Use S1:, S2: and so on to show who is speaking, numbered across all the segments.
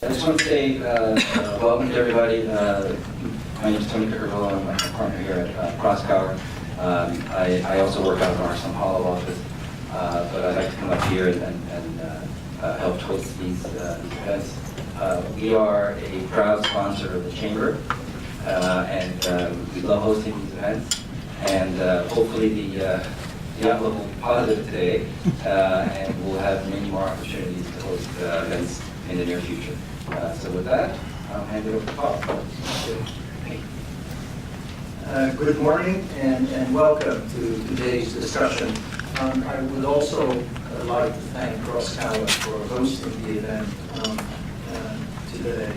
S1: I just want to say welcome to everybody. My name is Tony Pickerville. I'm a partner here at Crosspower. I also work out of our São Paulo office, but I'd like to come up here and help host these events. We are a proud sponsor of the Chamber, and we love hosting these events. And hopefully the outlook will be positive today, and we'll have many more opportunities to host events in the near future. So with that, I'll hand it over to Paul.
S2: Good morning and welcome to today's discussion. I would also like to thank Crosspower for hosting the event today.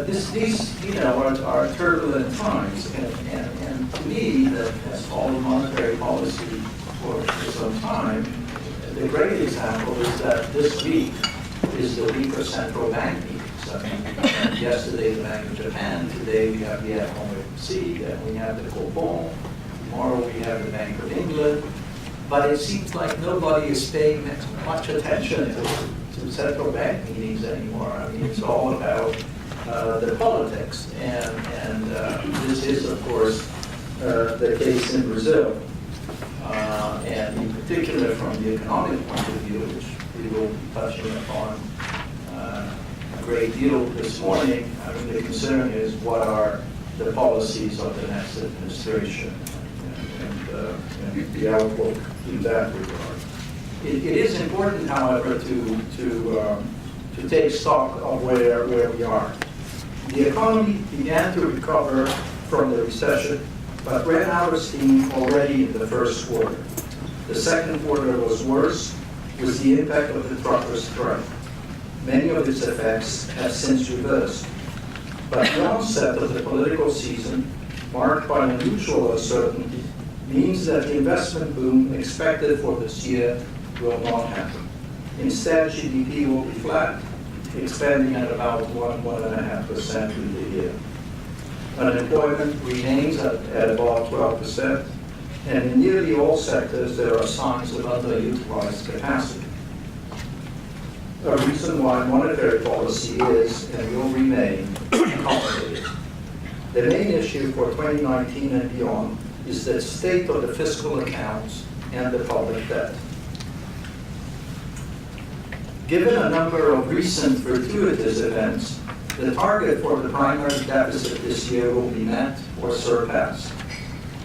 S2: These are turbulent times, and to me, that has followed monetary policy for some time. The great example is that this week is the week of central bank meetings. Yesterday, the Bank of Japan. Today, we have the FOMC. Then we have the Copom. Tomorrow, we have the Bank of England. But it seems like nobody is paying much attention to central bank meetings anymore. I mean, it's all about the politics, and this is, of course, the case in Brazil, and in particular from the economic point of view, which we will be touching upon a great deal this morning. I mean, the concern is what are the policies of the next administration and the outlook in that regard. It is important, however, to take stock of where we are. The economy began to recover from the recession, but ran out of steam already in the first quarter. The second quarter was worse, with the impact of the truckers' strike. Many of its effects have since reversed. But the onset of the political season, marked by unusual uncertainty, means that the investment boom expected for this year will not happen. Instead, GDP will be flat, expanding at about 1.5% in the year. Unemployment remains at about 12%, and in nearly all sectors there are signs of underutilized capacity. A reason why monetary policy is and will remain complicated. The main issue for 2019 and beyond is the state of the fiscal accounts and the public debt. Given a number of recent fortuitous events, the target for the primary deficit this year will be met or surpassed.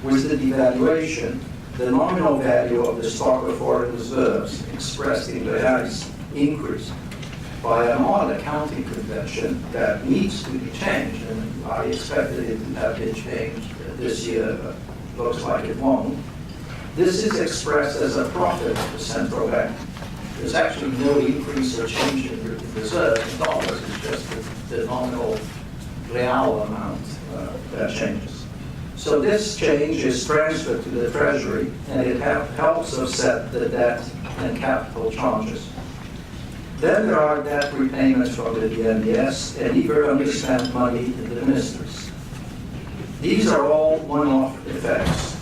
S2: With the devaluation, the nominal value of the stock of foreign reserves, expressed in reais, increased. By an odd accounting convention that needs to be changed, and I expected it to have been changed this year, but looks like it won't. This is expressed as a profit of the central bank. There's actually no increase or change in the reserve in dollars. It's just the nominal real amount that changes. So this change is transferred to the Treasury, and it helps offset the debt and capital charges. Then there are debt repayments from the BNDES and even underspent money in the ministries. These are all one-off effects,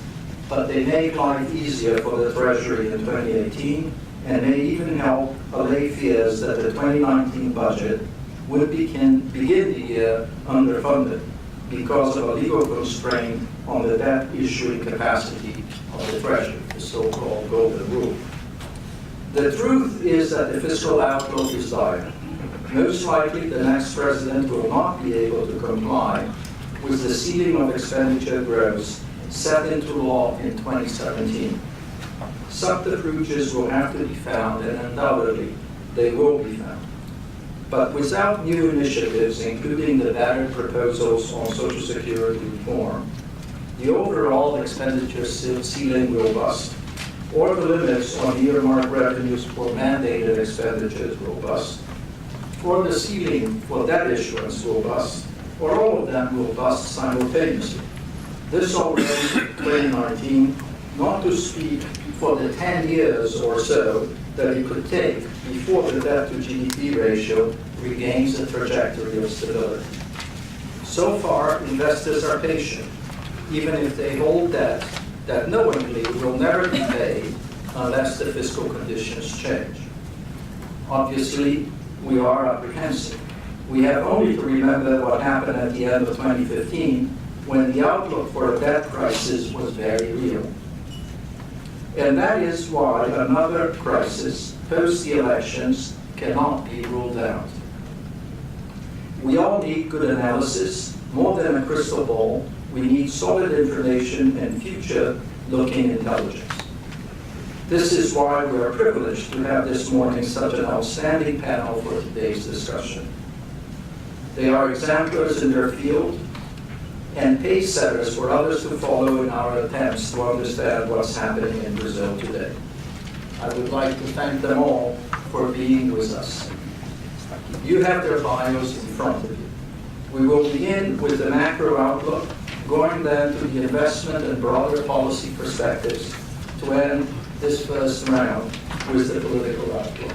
S2: but they make life easier for the Treasury in 2018 and may even help allay fears that the 2019 budget would begin the year underfunded because of a legal constraint on the debt issuing capacity of the Treasury, the so-called golden rule. The truth is that the fiscal outlook is dire. Most likely, the next president will not be able to comply with the ceiling of expenditure growth set into law in 2017. Subterfuges will have to be found, and undoubtedly, they will be found. But without new initiatives, including the battered proposals on Social Security reform, the overall expenditure ceiling will bust, or the limits on earmarked revenues for mandated expenditures will bust, or the ceiling for debt issuance will bust, or all of them will bust simultaneously. This already in 2019, not to speak for the 10 years or so that it could take before the debt to GDP ratio regains a trajectory of stability. So far, investors are patient, even if they hold debt that knowingly will never be paid unless the fiscal conditions change. Obviously, we are apprehensive. We have only to remember what happened at the end of 2015, when the outlook for a debt crisis was very real. And that is why another crisis post the elections cannot be ruled out. We all need good analysis. More than a crystal ball, we need solid information and future-looking intelligence. This is why we are privileged to have this morning such an outstanding panel for today's discussion. They are exemplars in their field and pace setters for others to follow in our attempts to understand what's happening in Brazil today. I would like to thank them all for being with us. You have their bios in front of you. We will begin with the macro outlook, going then to the investment and broader policy perspectives to end this first round with the political outlook.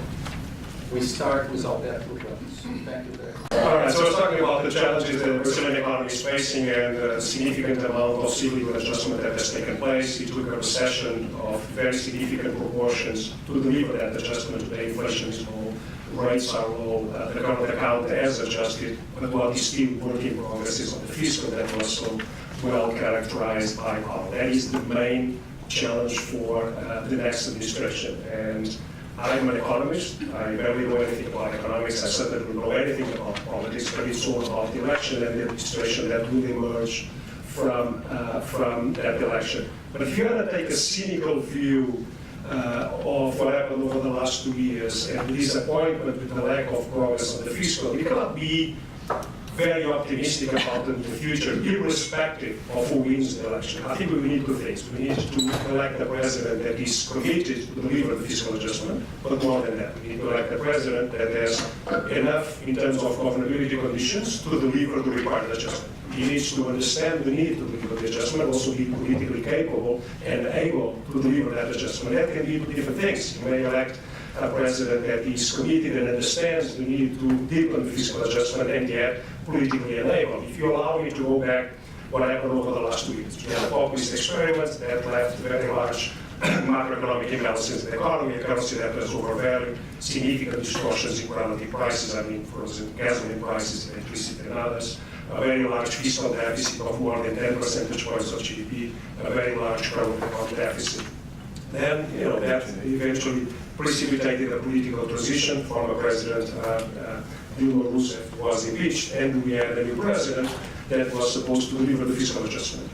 S2: We start with Alberto Gomes. Thank you very much.
S3: All right, so I was talking about the challenges that the Brazilian economy is facing and a significant amount of cyclical adjustment that has taken place. It took a recession of very significant proportions to deliver that adjustment. Today, inflation is low, rates are low, the current account has adjusted, but what is still work in progress is on the fiscal that was so well characterized by Powell. That is the main challenge for the next administration. And I'm an economist. I barely know anything about economics. I certainly don't know anything about politics, but it's all about the election and the administration that will emerge from that election. But if you're going to take a cynical view of what happened over the last 2 years and the disappointment with the lack of progress on the fiscal, you cannot be very optimistic about the future, irrespective of who wins the election. I think we need two things. We need to elect a president that is committed to deliver the fiscal adjustment, but more than that, we need to elect a president that has enough in terms of governability conditions to deliver the required adjustment. He needs to understand the need to deliver the adjustment, also be politically capable and able to deliver that adjustment. That can be two different things. You may elect a president that is committed and understands the need to deepen the fiscal adjustment and yet politically enabled. If you allow me to go back what happened over the last 2 years, we had a populist experiment that left very large macroeconomic imbalances in the economy, a currency that was overvalued, significant distortions in commodity prices, for instance, gasoline prices, electricity and others, a very large fiscal deficit of more than 10 percentage points of GDP, a very large current account deficit. Then, that eventually precipitated a political transition. Former President Dilma Rousseff was impeached, and we had a new president that was supposed to deliver the fiscal adjustment.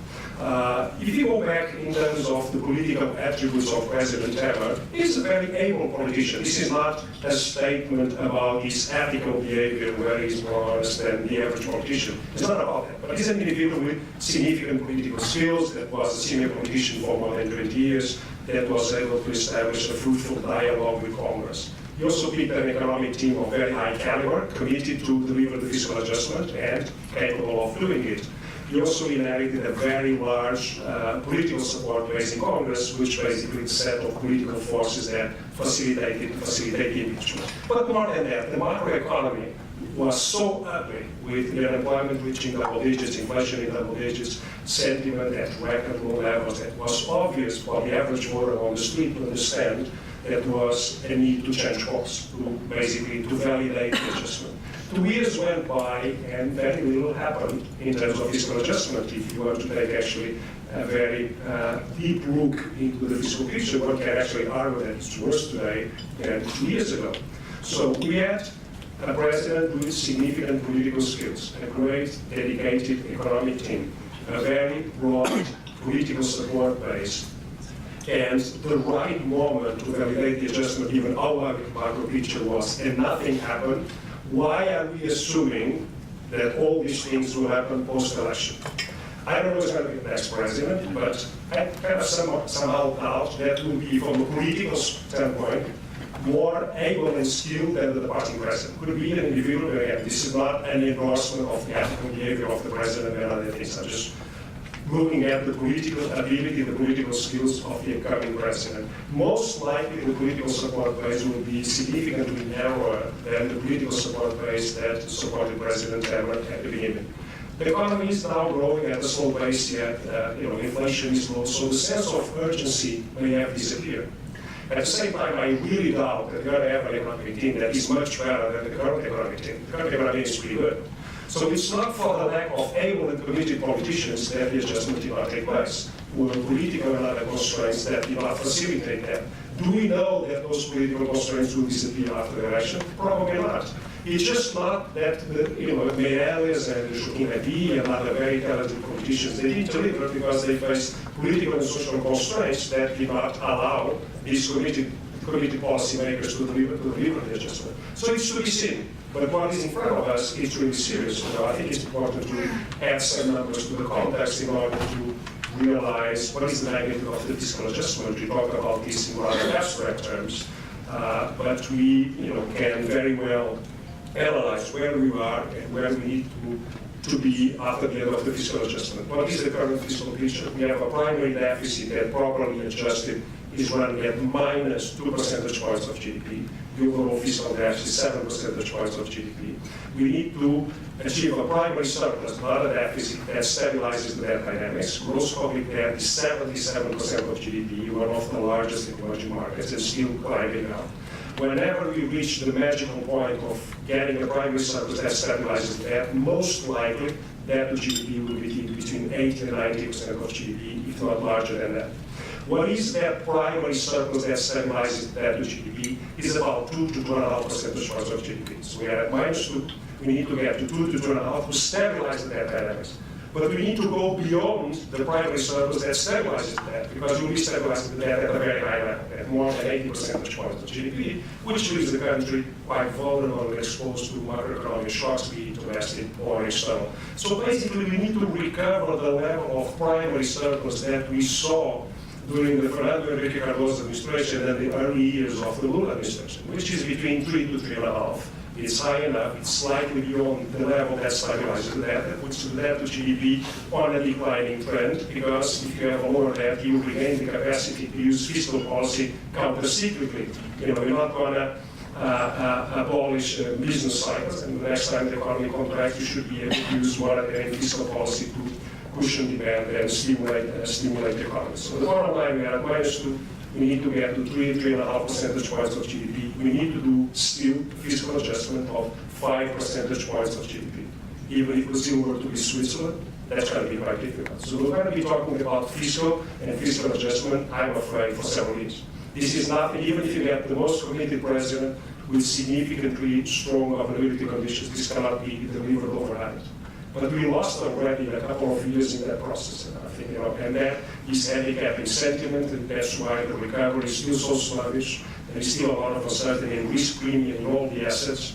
S3: If you go back in terms of the political attributes of President Temer, he's a very able politician. This is not a statement about his ethical behavior where he's more honest than the average politician. It's not about that. But he's an individual with significant political skills that was a senior politician for more than 20 years, that was able to establish a fruitful dialogue with Congress. He also picked an economic team of very high caliber, committed to deliver the fiscal adjustment and capable of doing it. He also inherited a very large political support base in Congress, which basically is a set of political forces that facilitate the impeachment. But more than that, the macroeconomy was so ugly, with the unemployment reaching double digits, inflation in double digits, sentiment at record low levels, that was obvious for the average voter on the street to understand that was a need to change course, to validate the adjustment. 2 years went by and very little happened in terms of fiscal adjustment. If you were to take actually a very deep look into the fiscal picture, one can actually argue that it's worse today than 2 years ago. So we had a president with significant political skills, a great dedicated economic team, a very broad political support base, and the right moment to validate the adjustment given how ugly the macro picture was, and nothing happened. Why are we assuming that all these things will happen post-election? I don't know who's going to be the next president, but I kind of somehow doubt that will be, from a political standpoint, more able and skilled than the departing president. Could be an individual, but again, this is not an endorsement of the ethical behavior of the president and other things. I'm just looking at the political ability, the political skills of the incoming president. Most likely the political support base will be significantly narrower than the political support base that supported President Temer at the beginning. The economy is now growing at a slow pace, yet inflation is low, so the sense of urgency may have disappeared. At the same time, I really doubt that you're going to have an economic team that is much better than the current economic team. The current economic team is pretty good. So it's not for the lack of able and committed politicians that the adjustment did not take place, or political and other constraints that did not facilitate that. Do we know that those political constraints will disappear after the election? Probably not. It's just not that Meirelles and Joaquim and other very talented politicians, they didn't deliver because they faced political and social constraints that did not allow these committed policymakers to deliver the adjustment. So it's to be seen. But what is in front of us is really serious. I think it's important to add some numbers to the context in order to realize what is the magnitude of the fiscal adjustment. We talk about this in rather abstract terms, but we can very well analyze where we are and where we need to be after the end of the fiscal adjustment. What is the current fiscal picture? We have a primary deficit that properly adjusted is running at minus 2 percentage points of GDP. The overall fiscal deficit is 7 percentage points of GDP. We need to achieve a primary surplus, not a deficit, that stabilizes the debt dynamics. Gross public debt is 77% of GDP, one of the largest in emerging markets, and still climbing up. Whenever we reach the magical point of getting a primary surplus that stabilizes the debt, most likely debt to GDP will be between 80 and 90% of GDP, if not larger than that. What is that primary surplus that stabilizes debt to GDP? Is about 2 to 2.5 percentage points of GDP. So we are at minus 2. We need to get to 2 to 2.5 to stabilize the debt dynamics. But we need to go beyond the primary surplus that stabilizes the debt, because you'll be stabilizing the debt at a very high level, at more than 80 percentage points of GDP, which leaves the country quite vulnerable and exposed to macroeconomic shocks, be it domestic or external. So basically, we need to recover the level of primary surplus that we saw during the Fernando Henrique Cardoso administration and the early years of the Lula administration, which is between 3 to 3.5. It's high enough, it's slightly beyond the level that stabilizes the debt, that puts the debt to GDP on a declining trend, because if you have a lower debt, you regain the capacity to use fiscal policy counter-cyclically. You're not going to abolish business cycles, and the next time the economy contracts, you should be able to use monetary and fiscal policy to cushion demand and stimulate the economy. So the bottom line, we are at minus 2. We need to get to 3.5 percentage points of GDP. We need to do still fiscal adjustment of 5 percentage points of GDP. Even if Brazil were to be Switzerland, that's going to be quite difficult. So we're going to be talking about fiscal and fiscal adjustment, I'm afraid, for several years. This is nothing, even if you get the most committed president with significantly strong governability conditions, this cannot be delivered overnight. But we lost already a couple of years in that process, I think, and that is handicapping sentiment, and that's why the recovery is still so sluggish. There is still a lot of uncertainty and risk premium in all the assets,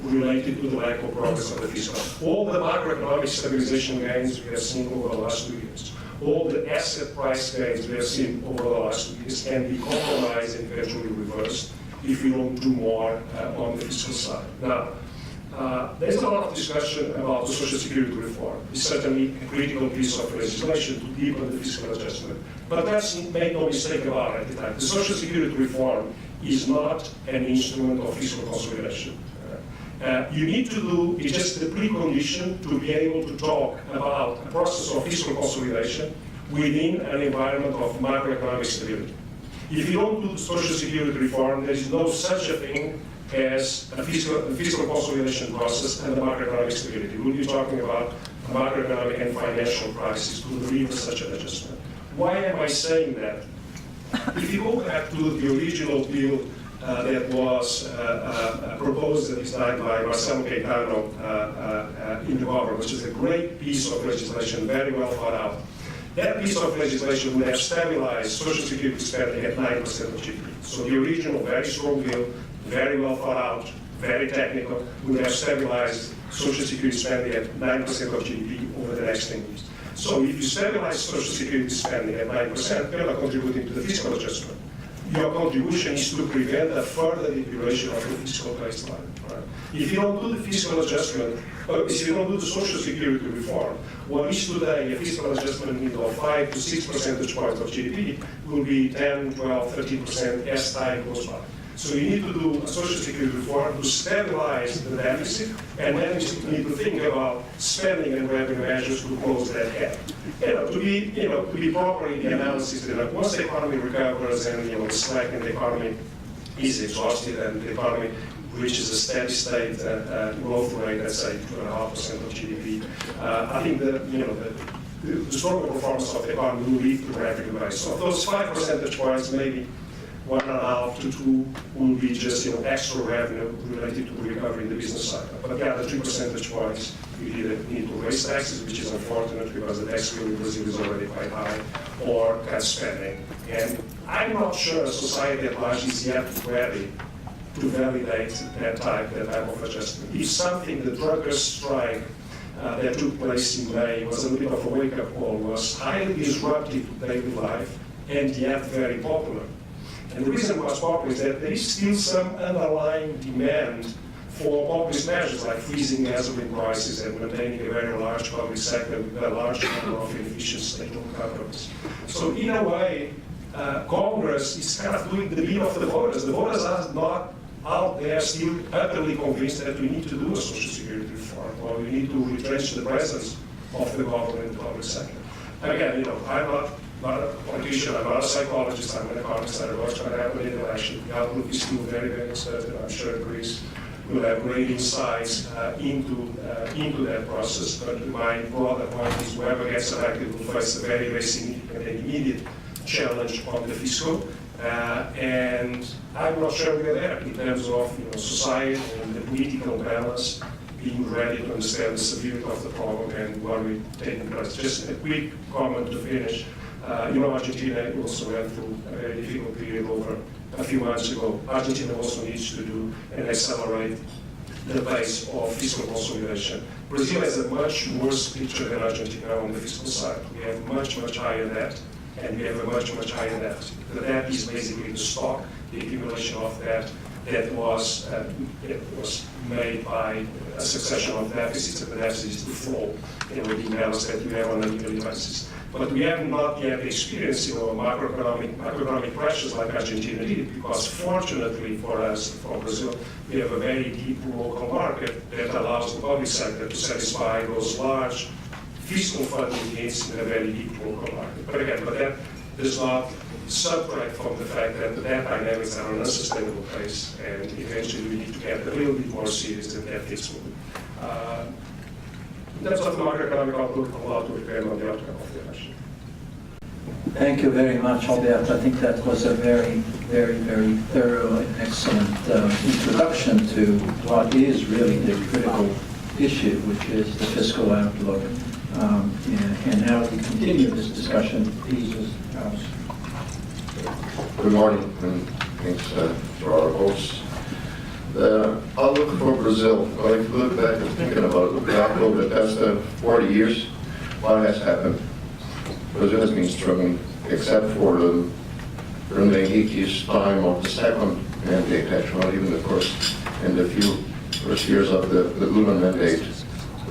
S3: related to the lack of progress of the fiscal. All the macroeconomic stabilization gains we have seen over the last 2 years, all the asset price gains we have seen over the last 2 years can be compromised and eventually reversed if we don't do more on the fiscal side. Now, there's a lot of discussion about the Social Security reform. It's certainly a critical piece of legislation to deepen the fiscal adjustment. But let's make no mistake about it at the time. The Social Security reform is not an instrument of fiscal consolidation. You need to do, it's just the precondition to be able to talk about a process of fiscal consolidation within an environment of macroeconomic stability. If you don't do the Social Security reform, there is no such a thing as a fiscal consolidation process and the macroeconomic stability. We'll be talking about a macroeconomic and financial crisis to deliver such an adjustment. Why am I saying that? If you go back to the original bill that was proposed at this time by Marcelo Caetano in the government, which is a great piece of legislation, very well thought out. That piece of legislation would have stabilized Social Security spending at 9% of GDP. So the original very strong bill, very well thought out, very technical, would have stabilized Social Security spending at 9% of GDP over the next 10 years. So if you stabilize Social Security spending at 9%, you're not contributing to the fiscal adjustment. Your contribution is to prevent a further deterioration of the fiscal baseline. Right? If you don't do the fiscal adjustment, if you don't do the Social Security reform, what is today a fiscal adjustment of 5 to 6 percentage points of GDP will be 10, 12, 13% as time goes by. So you need to do a social security reform to stabilize the deficit, and then you need to think about spending and revenue measures to close that gap. To be proper in the analysis, once the economy recovers and the slack in the economy is exhausted and the economy reaches a steady state growth rate, let's say 2.5% of GDP, I think that the stronger performance of the economy will lead to revenue rise. So those 5 percentage points, maybe 1.5 to 2 will be just extra revenue related to the recovery in the business cycle. But yeah, the 3 percentage points, you either need to raise taxes, which is unfortunate because the tax bill in Brazil is already quite high, or cut spending. And I'm not sure society at large is yet ready to validate that type of adjustment. If something, the truckers' strike that took place in May was a little bit of a wake-up call, was highly disruptive to daily life and yet very popular. And the reason it was popular is that there is still some underlying demand for populist measures like freezing gasoline prices and maintaining a very large public sector with a large number of inefficient state-owned companies. So in a way, Congress is kind of doing the beat of the voters. The voters are not out there still utterly convinced that we need to do a social security reform or we need to retrench the presence of the government in the public sector. And again, I'm not a politician, I'm not a psychologist, I'm an economist, I don't know what's going to happen in the election. The outlook is still very, very uncertain. I'm sure Greece will have great insights into that process. But my broader point is whoever gets elected will face a very, very significant and immediate challenge on the fiscal. And I'm not sure we're there in terms of society and the political balance, being ready to understand the severity of the problem and what we're taking place. Just a quick comment to finish. Argentina also went through a very difficult period over a few months ago. Argentina also needs to do and accelerate the pace of fiscal consolidation. Brazil has a much worse picture than Argentina on the fiscal side. We have much, much higher debt, and we have a much, much higher deficit. The debt is basically the stock, the accumulation of debt that was made by a succession of deficits, and the deficits to fall with the imbalance that we have on a yearly basis. But we have not yet experienced macroeconomic pressures like Argentina did, because fortunately for us, for Brazil, we have a very deep local market that allows the public sector to satisfy those large fiscal funding needs in a very deep local market. But again, that does not subtract from the fact that the debt dynamics are on an unsustainable pace, and eventually we need to get a little bit more serious than that this will. In terms of the macroeconomic outlook, a lot will depend on the outcome of the election.
S2: Thank you very much, Albert. I think that was a very, very, very thorough and excellent introduction to what is really the critical issue, which is the fiscal outlook, and how we continue this discussion. Please, House.
S4: Good morning, and thanks to our hosts. The outlook for Brazil, well, if you look back and thinking about over the past 40 years, what has happened? Brazil has been struggling, except for during the Henrique's time of the second mandate, actually, not even the first, and the few first years of the Lula mandate,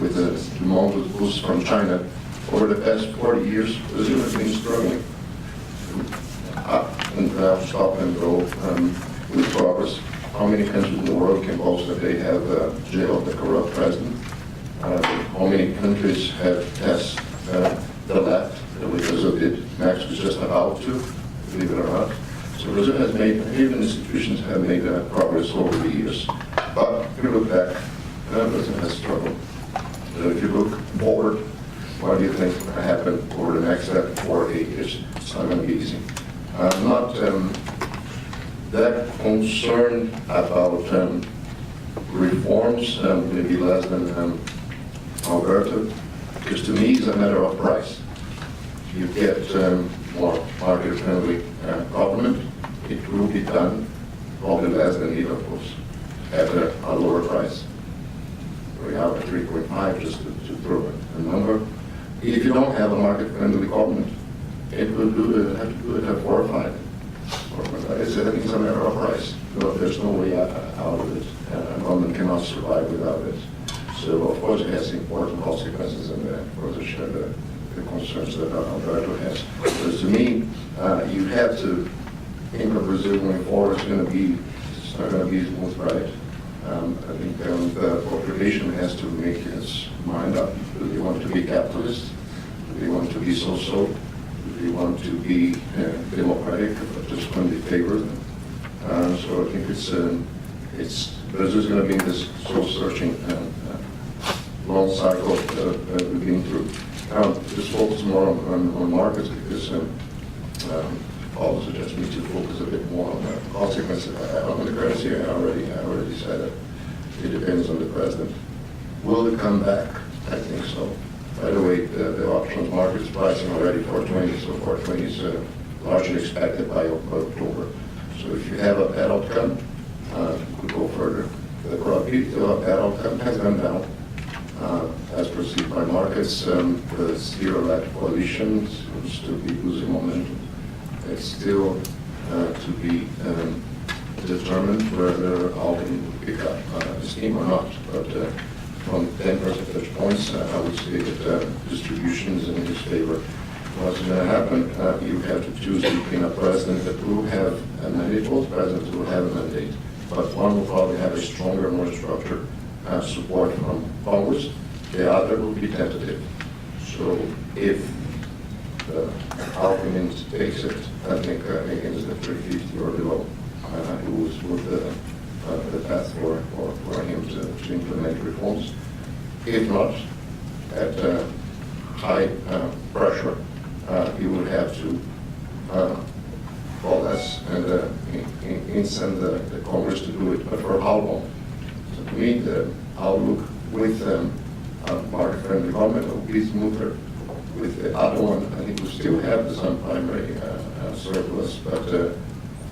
S4: with the mounted boost from China. Over the past 40 years, Brazil has been struggling. And I'll stop and go with progress. How many countries in the world can boast that they have jailed the corrupt president? How many countries have passed the left, the way Brazil did? Max was just about to, believe it or not. So Brazil has made, even institutions have made progress over the years. But if you look back, Brazil has struggled. So if you look forward, what do you think is going to happen over the next 4 or 8 years? It's not going to be easy. I'm not that concerned about reforms, maybe less than Alberto, because to me it's a matter of price. You get more market-friendly government, it will be done, probably less than either of course, at a lower price. We have a 3.5 just to throw a number. If you don't have a market-friendly government, it will have to do it at 4 or 5. I think it's a matter of price. There's no way out of it. A government cannot survive without it. So, of course, it has important consequences, and for the concerns that Alberto has. Because to me, you have to think of Brazil going forward. It's going to be It's not going to be a smooth ride. I think the population has to make its mind up. Do they want to be capitalist? Do they want to be social? Do they want to be democratic, but just when they favor them? So I think Brazil's going to be in this soul-searching long cycle that we've been through. Just focus more on markets because Paul suggests me to focus a bit more on the consequences on the currency. I already said that it depends on the president. Will it come back? I think so. By the way, the options market is pricing already 420, so 420 is largely expected by October. So if you have a bad outcome, you could go further. The probability of a bad outcome has gone down. As perceived by markets, the zero-left coalition seems to be losing momentum. It's still to be determined whether Alvin will pick up the steam or not. But from 10 percentage points, I would say that distribution is in his favor. What's going to happen? You have to choose between a president that will have a mandate. Both presidents will have a mandate, but one will probably have a stronger, more structured support from Congress. The other will be tentative. So if Alckmin takes it, I think against the 350 or below, who is with the path for him to implement reforms. If not, at high pressure, he would have to coalesce and send the Congress to do it. But for how long? So to me, the outlook with market-friendly government will be smoother. With the other one, I think we still have some primary surplus, but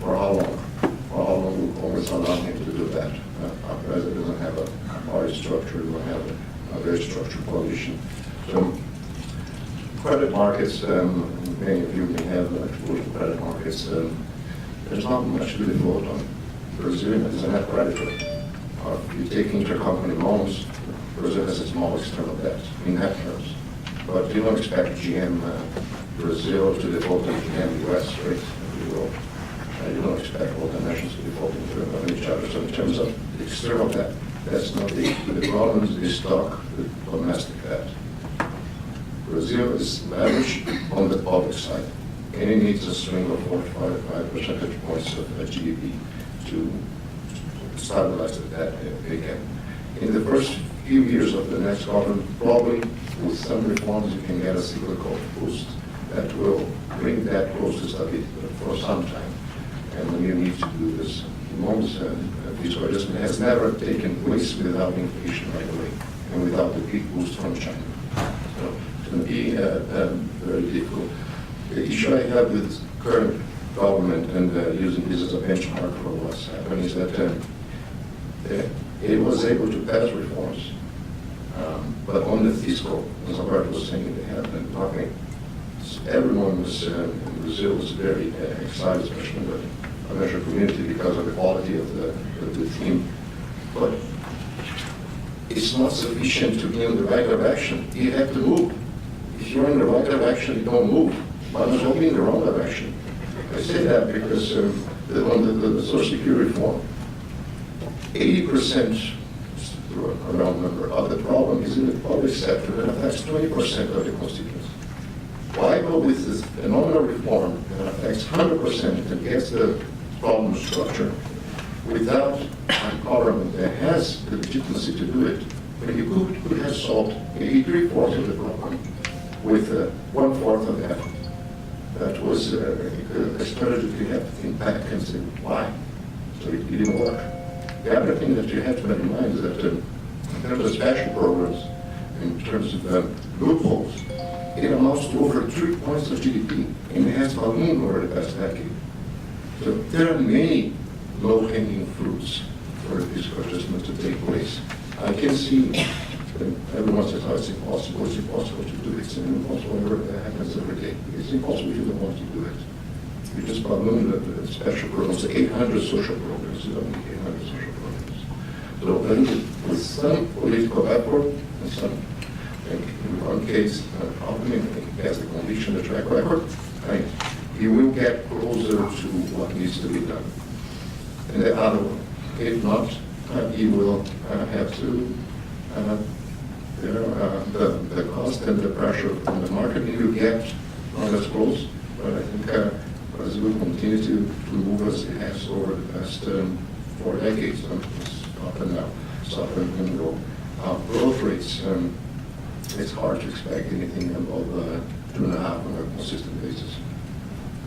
S4: for how long? For how long will Congress allow him to do that? Our president doesn't have a party structure, we don't have a very structured coalition. So credit markets, many of you may have exposure to credit markets. There's not much to default on. Brazil doesn't have credit. If you take intercompany loans, Brazil has a small external debt in net terms. But you don't expect GM Brazil to default on GM US, right? You don't expect all the nations to default on each other. So in terms of external debt, that's not the problem is the stock, the domestic debt. Brazil is leveraged on the public side, and it needs a swing of 4 to 5 percentage points of GDP to stabilize the debt again. In the first few years of the next government, probably with some reforms, you can get a cyclical boost that will bring that close to stability for some time. And then you need to do this. Enormous fiscal adjustment has never taken place without inflation right away and without the big boost from China. So it's going to be very difficult. The issue I have with current government and using this as a benchmark for what's happening is that it was able to pass reforms, but on the fiscal, as Alberto was saying, they have been talking. Everyone was in Brazil was very excited, especially in the financial community, because of the quality of the team. But it's not sufficient to be in the right direction. You have to move. If you're in the right direction, you don't move. But it's only in the wrong direction. I say that because on the Social Security reform, 80%, a round number, of the problem is in the public sector that affects 20% of the constituents. Why go with this phenomenal reform that affects 100% and gets the problem structure without a government that has the legitimacy to do it, when you could have solved maybe 3/4 of the problem with 1/4 of the effort? That was a strategy you have to think back and say, why? So it didn't work. The other thing that you have to have in mind is that in terms of special programs, in terms of loopholes, it amounts to over 3 points of GDP, and it has ballooned over the past decade. So there are many low-hanging fruits for the fiscal adjustment to take place. I can see that everyone says, oh, it's impossible to do it. It's impossible whenever that happens every day. It's impossible if you don't want to do it. You just balloon the special programs, 800 social programs, you don't need 800 social programs. So I think with some political effort and some, in one case, probably has the conviction, the track record, you will get closer to what needs to be done. And the other one, If not, he will have to, the cost and the pressure from the market he will get on as close. But I think Brazil will continue to move as it has over the past 4 decades. It's up and down, it's up and go. Growth rates, it's hard to expect anything above 2.5 on a consistent basis.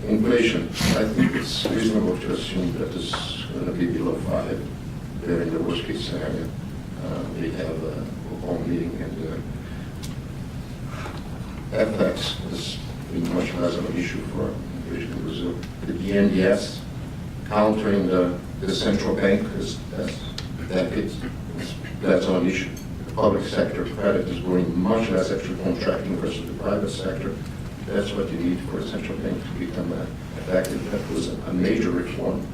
S4: Inflation, I think it's reasonable to assume that it's going to be below 5. They're in the worst case scenario. We have a home meeting, and FX has been much less of an issue for inflation in Brazil. The BNDES, countering the central bank, is decades. That's not an issue. The public sector credit is growing much less, actually contracting versus the private sector. That's what you need for a central bank to become effective. That was a major reform.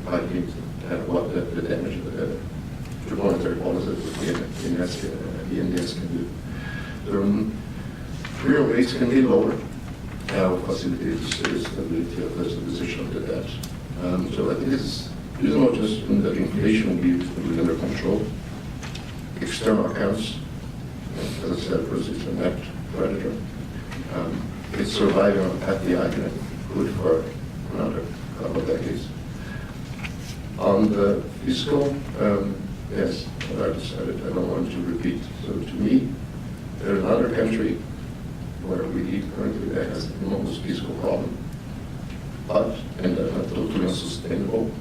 S4: I think what the damage to monetary policy that the BNDES can do. The real rates can be lower. Facilitate the stability of the stabilization of the debt. So I think it's not just in the inflation will be under control. External accounts, as I said, Brazil is a net creditor. It's surviving at the argument, good for another couple of decades. On the fiscal, yes, I decided I don't want to repeat. So to me, there's another country where we currently that has the most fiscal problem, but and a totally unsustainable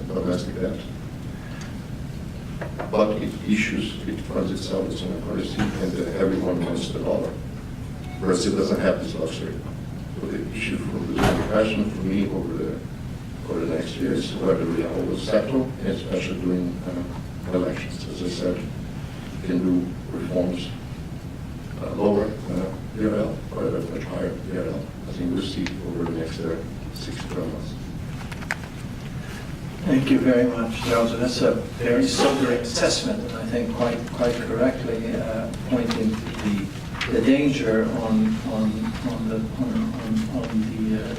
S4: domestic debt. But it funds itself as an currency, and everyone wants the dollar. Brazil doesn't have this luxury. So the issue for the question for me over the next year is whether we will settle, and especially during elections. As I said, we can do reforms, lower BRL, or a much higher BRL. I think we'll see over the next 6 to 12 months.
S2: Thank you very much, Joseph. That's a very sobering assessment, and I think quite correctly pointing to the danger on the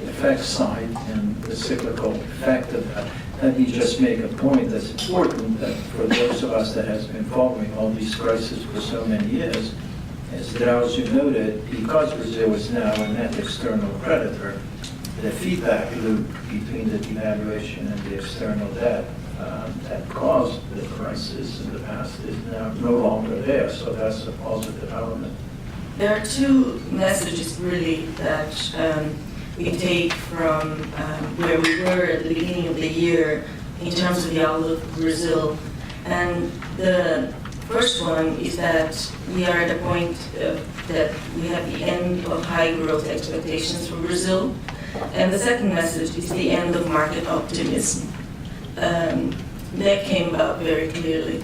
S2: effects side and the cyclical effect of that. Let me just make a point that's important, that for those of us that has been following all these crises for so many years, as Drauzio noted, because Brazil is now a net external creditor, the feedback loop between the devaluation and the external debt that caused the crisis in the past is now no longer there, so that's a positive element.
S5: There are 2 messages really that we take from where we were at the beginning of the year in terms of the outlook of Brazil. And the first one is that we are at a point that we have the end of high growth expectations for Brazil. And the second message is the end of market optimism. That came about very clearly.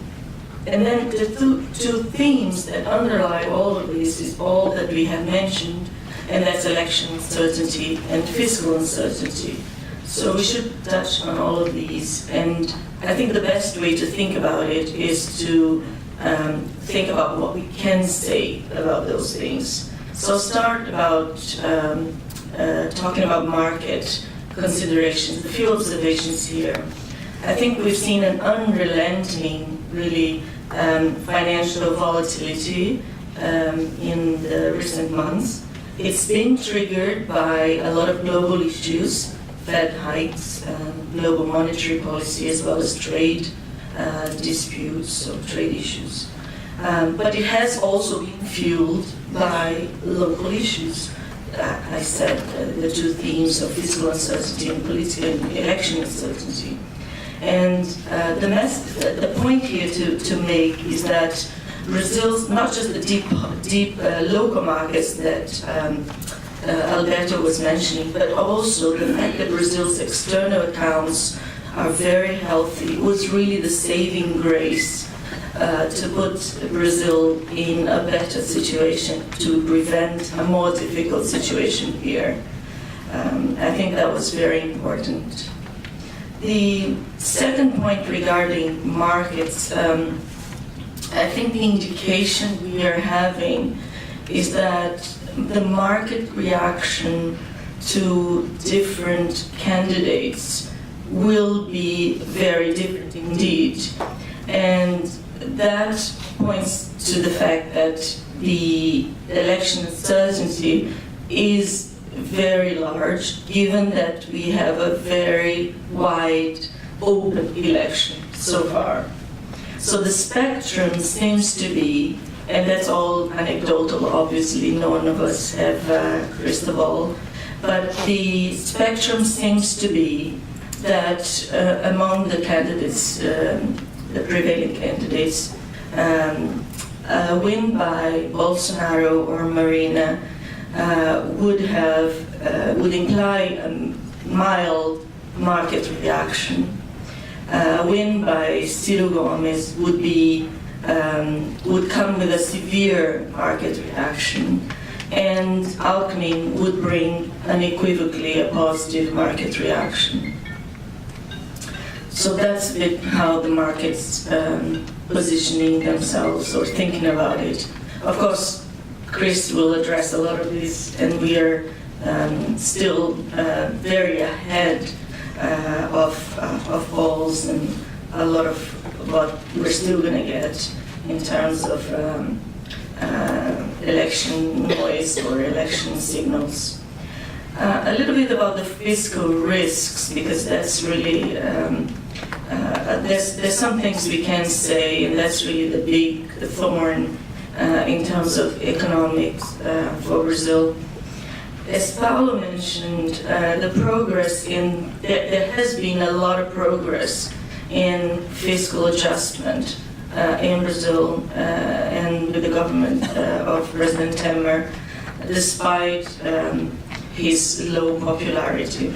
S5: And then the two themes that underlie all of this is all that we have mentioned, and that's election uncertainty and fiscal uncertainty. So we should touch on all of these. And I think the best way to think about it is to think about what we can say about those things. So start about talking about market considerations, a few observations here. I think we've seen an unrelenting, really, financial volatility in the recent months. It's been triggered by a lot of global issues, Fed hikes, global monetary policy, as well as trade disputes or trade issues. But it has also been fueled by local issues. I said the 2 themes of fiscal uncertainty and political and election uncertainty. And the point here to make is that Brazil's, not just the deep local markets that Alberto was mentioning, but also the fact that Brazil's external accounts are very healthy was really the saving grace to put Brazil in a better situation, to prevent a more difficult situation here. I think that was very important. The second point regarding markets, I think the indication we are having is that the market reaction to different candidates will be very different indeed. And that points to the fact that the election uncertainty is very large, given that we have a very wide open election so far. So the spectrum seems to be, and that's all anecdotal, obviously, none of us have a crystal ball, but the spectrum seems to be that among the candidates, the prevailing candidates, a win by Bolsonaro or Marina would imply a mild market reaction. A win by Ciro Gomes would come with a severe market reaction, and Alckmin would bring unequivocally a positive market reaction. So that's a bit how the market's positioning themselves or thinking about it. Of course, Chris will address a lot of this, and we are still very ahead of polls and a lot of what we're still going to get in terms of election noise or election signals. A little bit about the fiscal risks, because that's really, there's some things we can say, and that's really the big thorn in terms of economics for Brazil. As Paulo mentioned, the progress there has been a lot of progress in fiscal adjustment in Brazil and with the government of President Temer, despite his low popularity.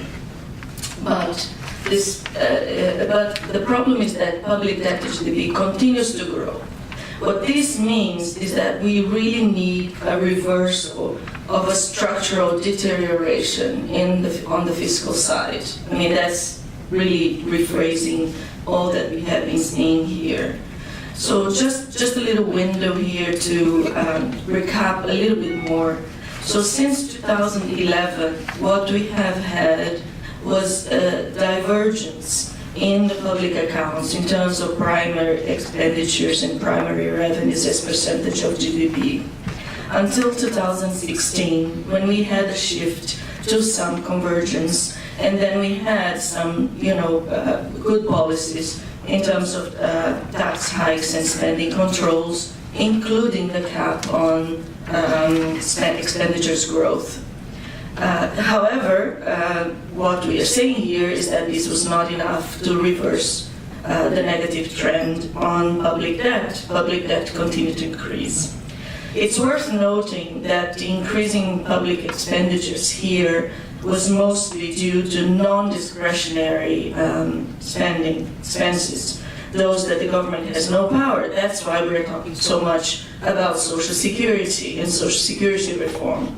S5: But the problem is that public debt to GDP continues to grow. What this means is that we really need a reversal of a structural deterioration on the fiscal side. I mean, that's really rephrasing all that we have been seeing here. So just a little window here to recap a little bit more. So since 2011, what we have had was a divergence in the public accounts in terms of primary expenditures and primary revenues as percentage of GDP. Until 2016, when we had a shift to some convergence, and then we had some, good policies in terms of tax hikes and spending controls, including the cap on expenditures growth. However, what we are saying here is that this was not enough to reverse the negative trend on public debt. Public debt continued to increase. It's worth noting that the increasing public expenditures here was mostly due to non-discretionary expenses, those that the government has no power. That's why we're talking so much about Social Security and Social Security reform.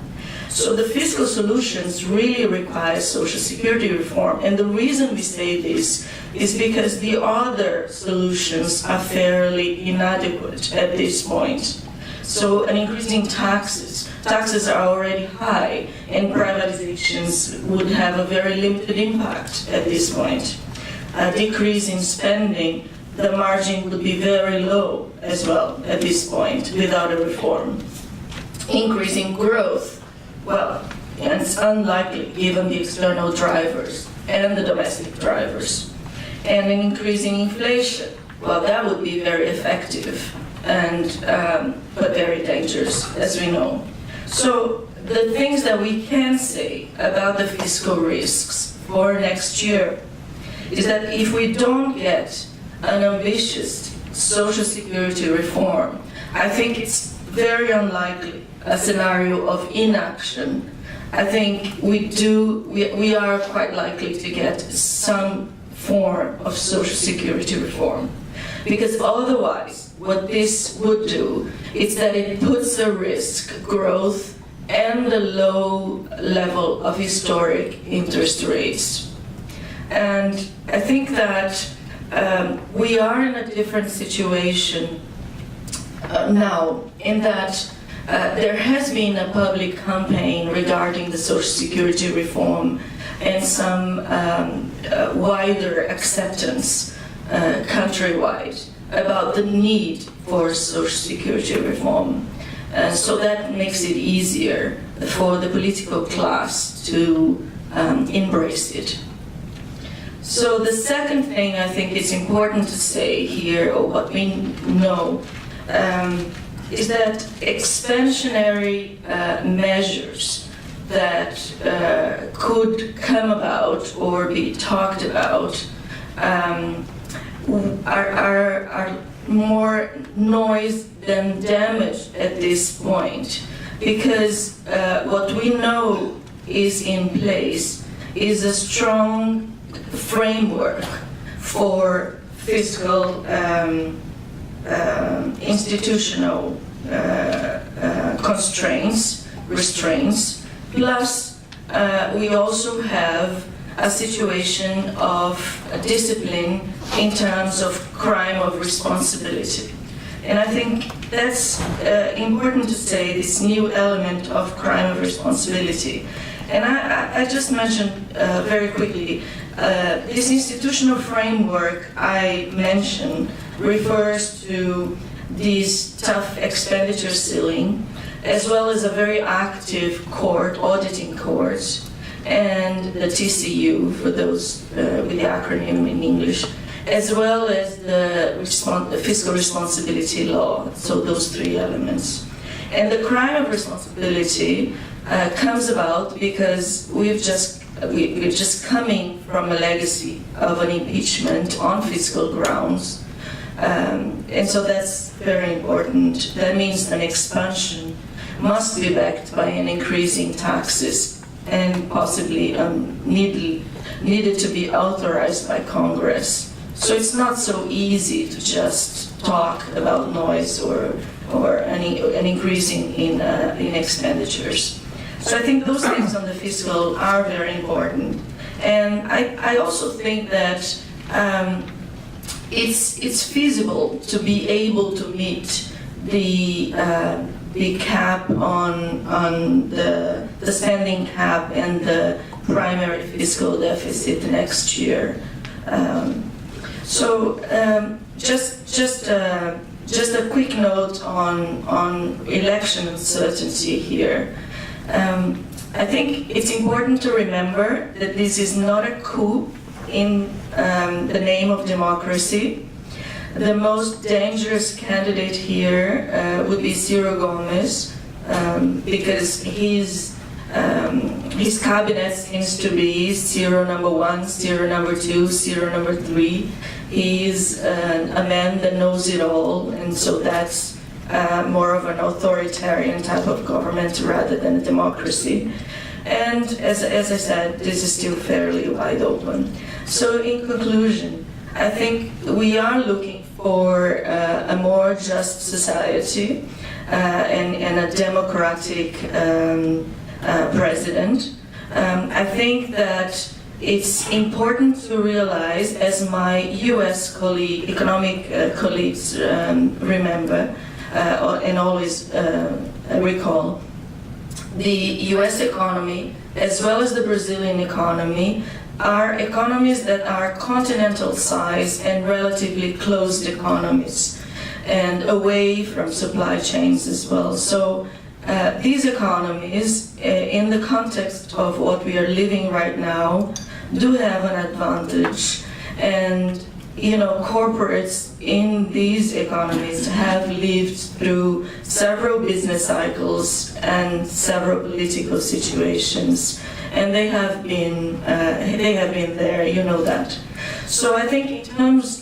S5: So the fiscal solutions really require Social Security reform. And the reason we say this is because the other solutions are fairly inadequate at this point. So an increase in taxes are already high, and privatizations would have a very limited impact at this point. A decrease in spending, the margin would be very low as well at this point without a reform. Increasing growth, well, and it's unlikely given the external drivers and the domestic drivers. And an increasing inflation, well, that would be very effective and but very dangerous, as we know. So the things that we can say about the fiscal risks for next year is that if we don't get an ambitious Social Security reform, I think it's very unlikely a scenario of inaction. I think we are quite likely to get some form of Social Security reform. Because otherwise, what this would do is that it puts at risk growth and the low level of historic interest rates. And I think that we are in a different situation now, in that there has been a public campaign regarding the Social Security reform and some wider acceptance countrywide about the need for Social Security reform. So that makes it easier for the political class to embrace it. So the second thing I think is important to say here, or what we know, is that expansionary measures that could come about or be talked about are more noise than damage at this point, because what we know is in place is a strong framework for fiscal institutional restraints, plus we also have a situation of discipline in terms of crime of responsibility. And I think that's important to say, this new element of crime of responsibility. And I just mentioned very quickly, this institutional framework I mentioned refers to these tough expenditure ceiling, as well as a very active court, auditing courts, and the TCU, for those with the acronym in English, as well as the fiscal responsibility law, so those three elements. And the crime of responsibility comes about because we're just coming from a legacy of an impeachment on fiscal grounds. And so that's very important. That means an expansion must be backed by an increase in taxes and possibly needed to be authorized by Congress. So it's not so easy to just talk about noise or an increase in expenditures. So I think those things on the fiscal are very important. And I also think that it's feasible to be able to meet the cap on the spending cap and the primary fiscal deficit next year. Just a quick note on election uncertainty here. I think it's important to remember that this is not a coup in the name of democracy. The most dangerous candidate here would be Ciro Gomes, because his cabinet seems to be Ciro number 1, Ciro number 2, Ciro number 3. He's a man that knows it all, and so that's more of an authoritarian type of government rather than a democracy. And as I said, this is still fairly wide open. So in conclusion, I think we are looking for a more just society and a democratic president. I think that it's important to realize, as my US economic colleagues remember and always recall, the US economy, as well as the Brazilian economy, are economies that are continental size and relatively closed economies, and away from supply chains as well. So these economies, in the context of what we are living right now, do have an advantage. And corporates in these economies have lived through several business cycles and several political situations, and they have been there. You know that. So I think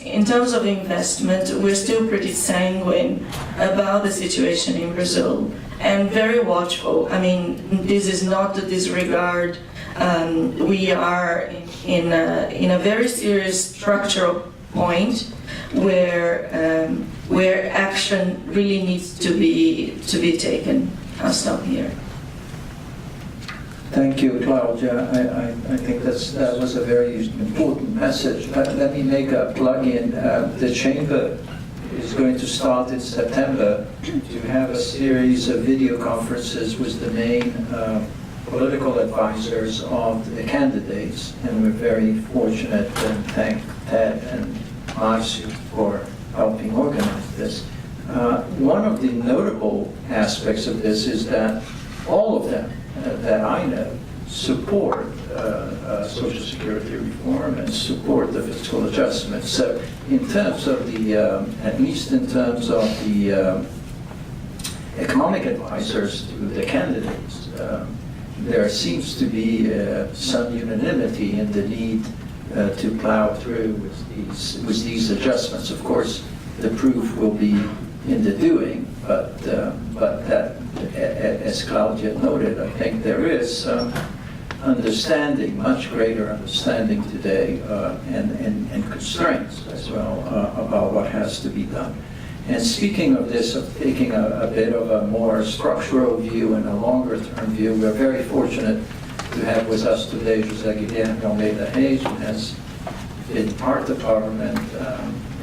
S5: in terms of investment, we're still pretty sanguine about the situation in Brazil and very watchful. I mean, this is not to disregard. We are in a very serious structural point where action really needs to be taken. I'll stop here.
S2: Thank you, Claudia. I think that was a very important message. Let me make a plug-in. The Chamber is going to start in September to have a series of video conferences with the main political advisors of the candidates, and we're very fortunate and thank Ted and Marcy for helping organize this. One of the notable aspects of this is that all of them that I know support Social Security reform and support the fiscal adjustment. So in terms of the, at least in terms of the economic advisors to the candidates, there seems to be some unanimity in the need to plow through with these adjustments. Of course, the proof will be in the doing, but that, as Claudia noted, I think there is some understanding, much greater understanding today, and constraints as well about what has to be done. And speaking of this, of taking a bit of a more structural view and a longer term view, we're very fortunate to have with us today José Guilherme Almeida Reis, who has been part of government,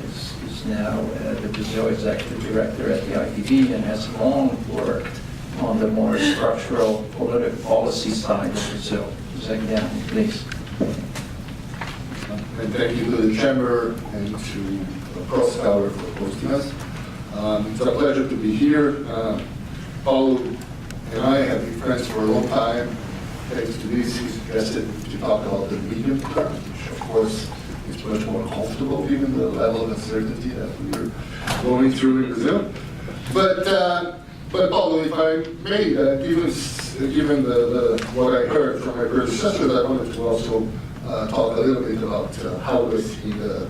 S2: is now the Brazil Executive Director at the IDB, and has long worked on the more structural political policy side of Brazil. José Guilherme, please.
S4: And thank you to the Chamber and to Crosscover for hosting us. It's a pleasure to be here. Paulo and I have been friends for a long time. Thanks to this, he suggested to talk about the medium term, which of course is much more comfortable given the level of uncertainty that we're going through in Brazil. But Paulo, if I may, given what I heard from my predecessors, I wanted to also talk a little bit about how I see the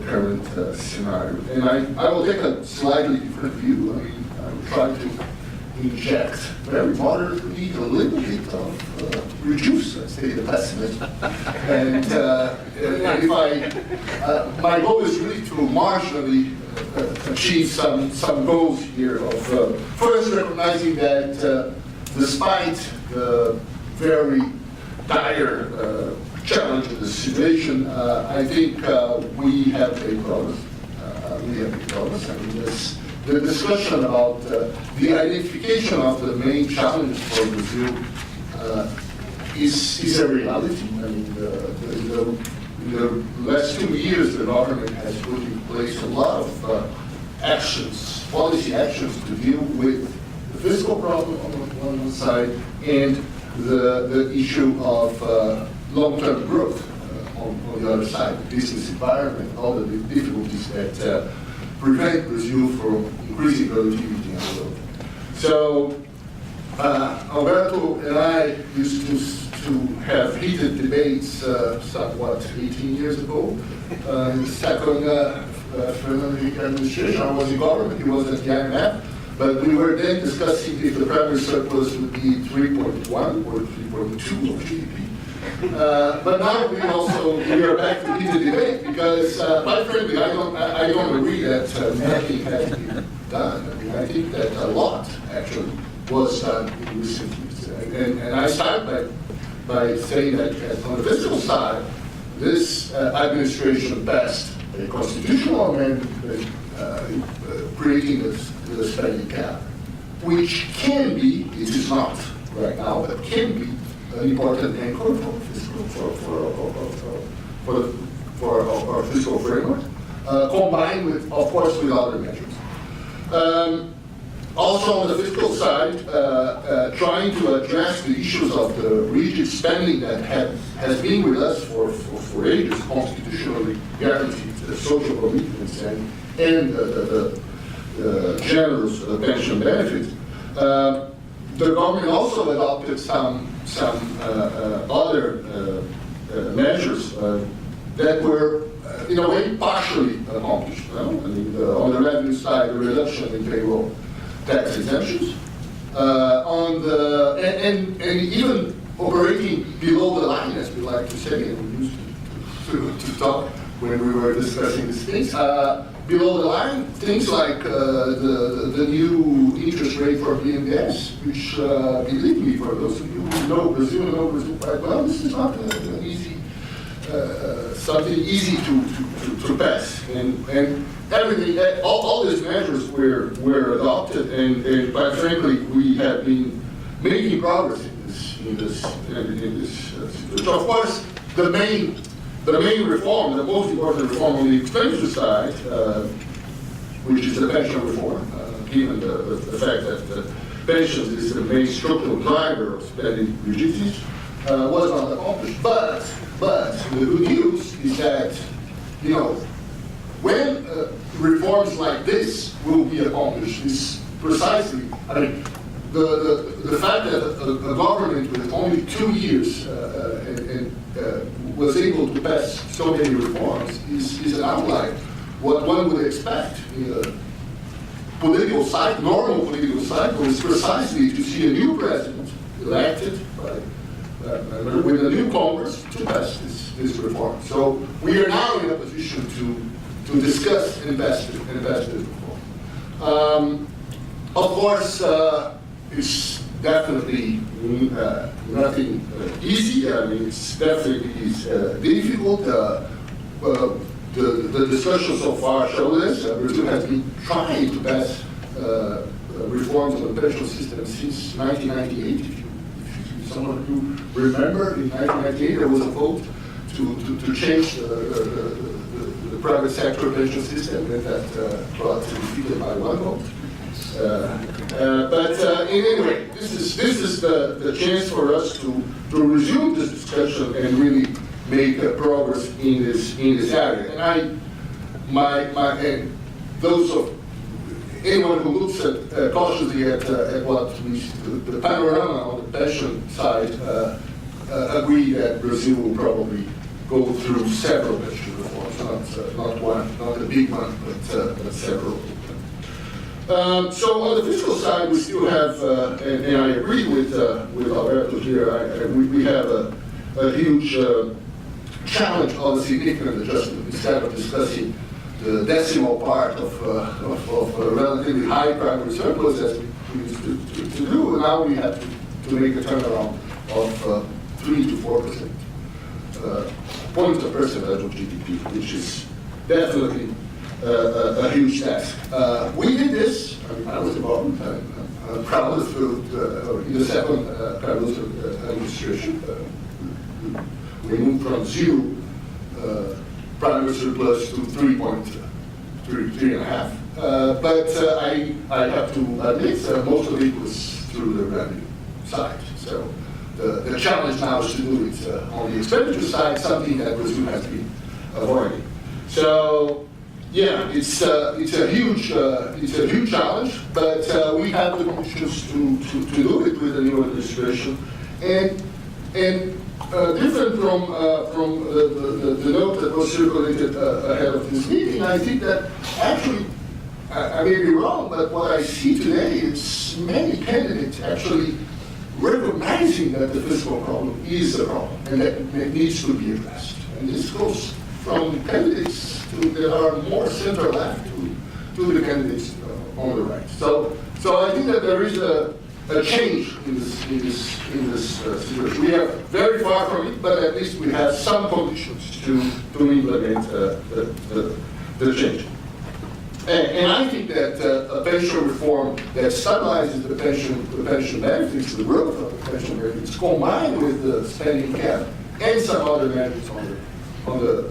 S4: current scenario. And I will take a slightly different view. I mean, I will try to inject very moderately a little bit of reduce, let's say, the pessimism. And if my goal is really to marginally achieve some goals here of first recognizing that despite the very dire challenge of the situation, I think we have made progress. I mean, the discussion about the identification of the main challenge for Brazil is a reality. I mean, in the last 2 years, the government has put in place a lot of actions, policy actions to deal with the fiscal problem on one side and the issue of long-term growth on the other side, the business environment, all the difficulties that prevent Brazil from increasing productivity and growth. So Alberto and I used to have heated debates somewhat 18 years ago. In the second Fernando Henrique administration, I was in government, he was at the IMF, but we were then discussing if the primary surplus would be 3.1 or 3.2 of GDP. But now we are back to heated debate because, quite frankly, I don't agree that nothing has been done. I mean, I think that a lot actually was done in recent years. And I start by saying that on the fiscal side, this administration passed a constitutional amendment creating the spending cap, which can be, it is not right now, but can be an important anchor for our fiscal framework, combined with, of course, with other measures. Also on the fiscal side, trying to address the issues of the rigid spending that has been with us for ages, constitutionally guaranteed social commitments and the generous pension benefits. The government also adopted some other measures that were, in a way, partially accomplished. I mean, on the revenue side, the reduction in payroll tax exemptions, and even operating below the line, as we like to say, and we used to talk when we were discussing these things. Below the line, things like the new interest rate for BNDES, which, believe me, for those of you who know Brazil quite well, this is not an easy, something easy to pass. And everything, all these measures were adopted, and quite frankly, we have been making progress in this situation. Of course, the main reform, the most important reform on the expenditure side, which is the pension reform, given the fact that pensions is the main structural driver of spending rigidities, was not accomplished. But the good news is that, when reforms like this will be accomplished is precisely, the fact that a government with only 2 years was able to pass so many reforms is an outlier. What one would expect in a political cycle, normal political cycle, is precisely to see a new president elected with a new Congress to pass this reform. So we are now in a position to discuss and pass this reform. Of course, it's definitely nothing easy. It's definitely difficult. The discussion so far show this. Brazil has been trying to pass reforms on the pension system since 1998. If some of you remember, in 1998 there was a vote to change the private sector pension system, and that brought defeated by one vote. But anyway, this is the chance for us to resume this discussion and really make progress in this area. And anyone who looks cautiously at what the panorama on the pension side agree that Brazil will probably go through several pension reforms, not one, not a big one, but several. So on the fiscal side, we still have, and I agree with Alberto here, we have a huge challenge on the significant adjustment. Instead of discussing the decimal part of a relatively high primary surplus as we used to do, now we have to make a turnaround of 3 to 4% points of percentage of GDP, which is definitely a huge task. We did this. I was involved. I'm proud of in the second Carlos administration. We moved from 0 primary surplus to 3.5. But I have to admit, most of it was through the revenue side. So the challenge now is to do it on the expenditure side, something that Brazil has been avoiding. So yeah, it's a huge challenge, but we have the conditions to do it with the new administration, and different from the note that was circulated ahead of this meeting. I think that actually, I may be wrong, but what I see today is many candidates actually recognizing that the fiscal problem is a problem and that it needs to be addressed. And this goes from candidates that are more center-left to the candidates on the right. So I think that there is a change in this situation. We are very far from it, but at least we have some conditions to implement the change. And I think that a pension reform that stabilizes the pension benefits, the growth of the pension benefits, combined with the spending cap and some other measures on the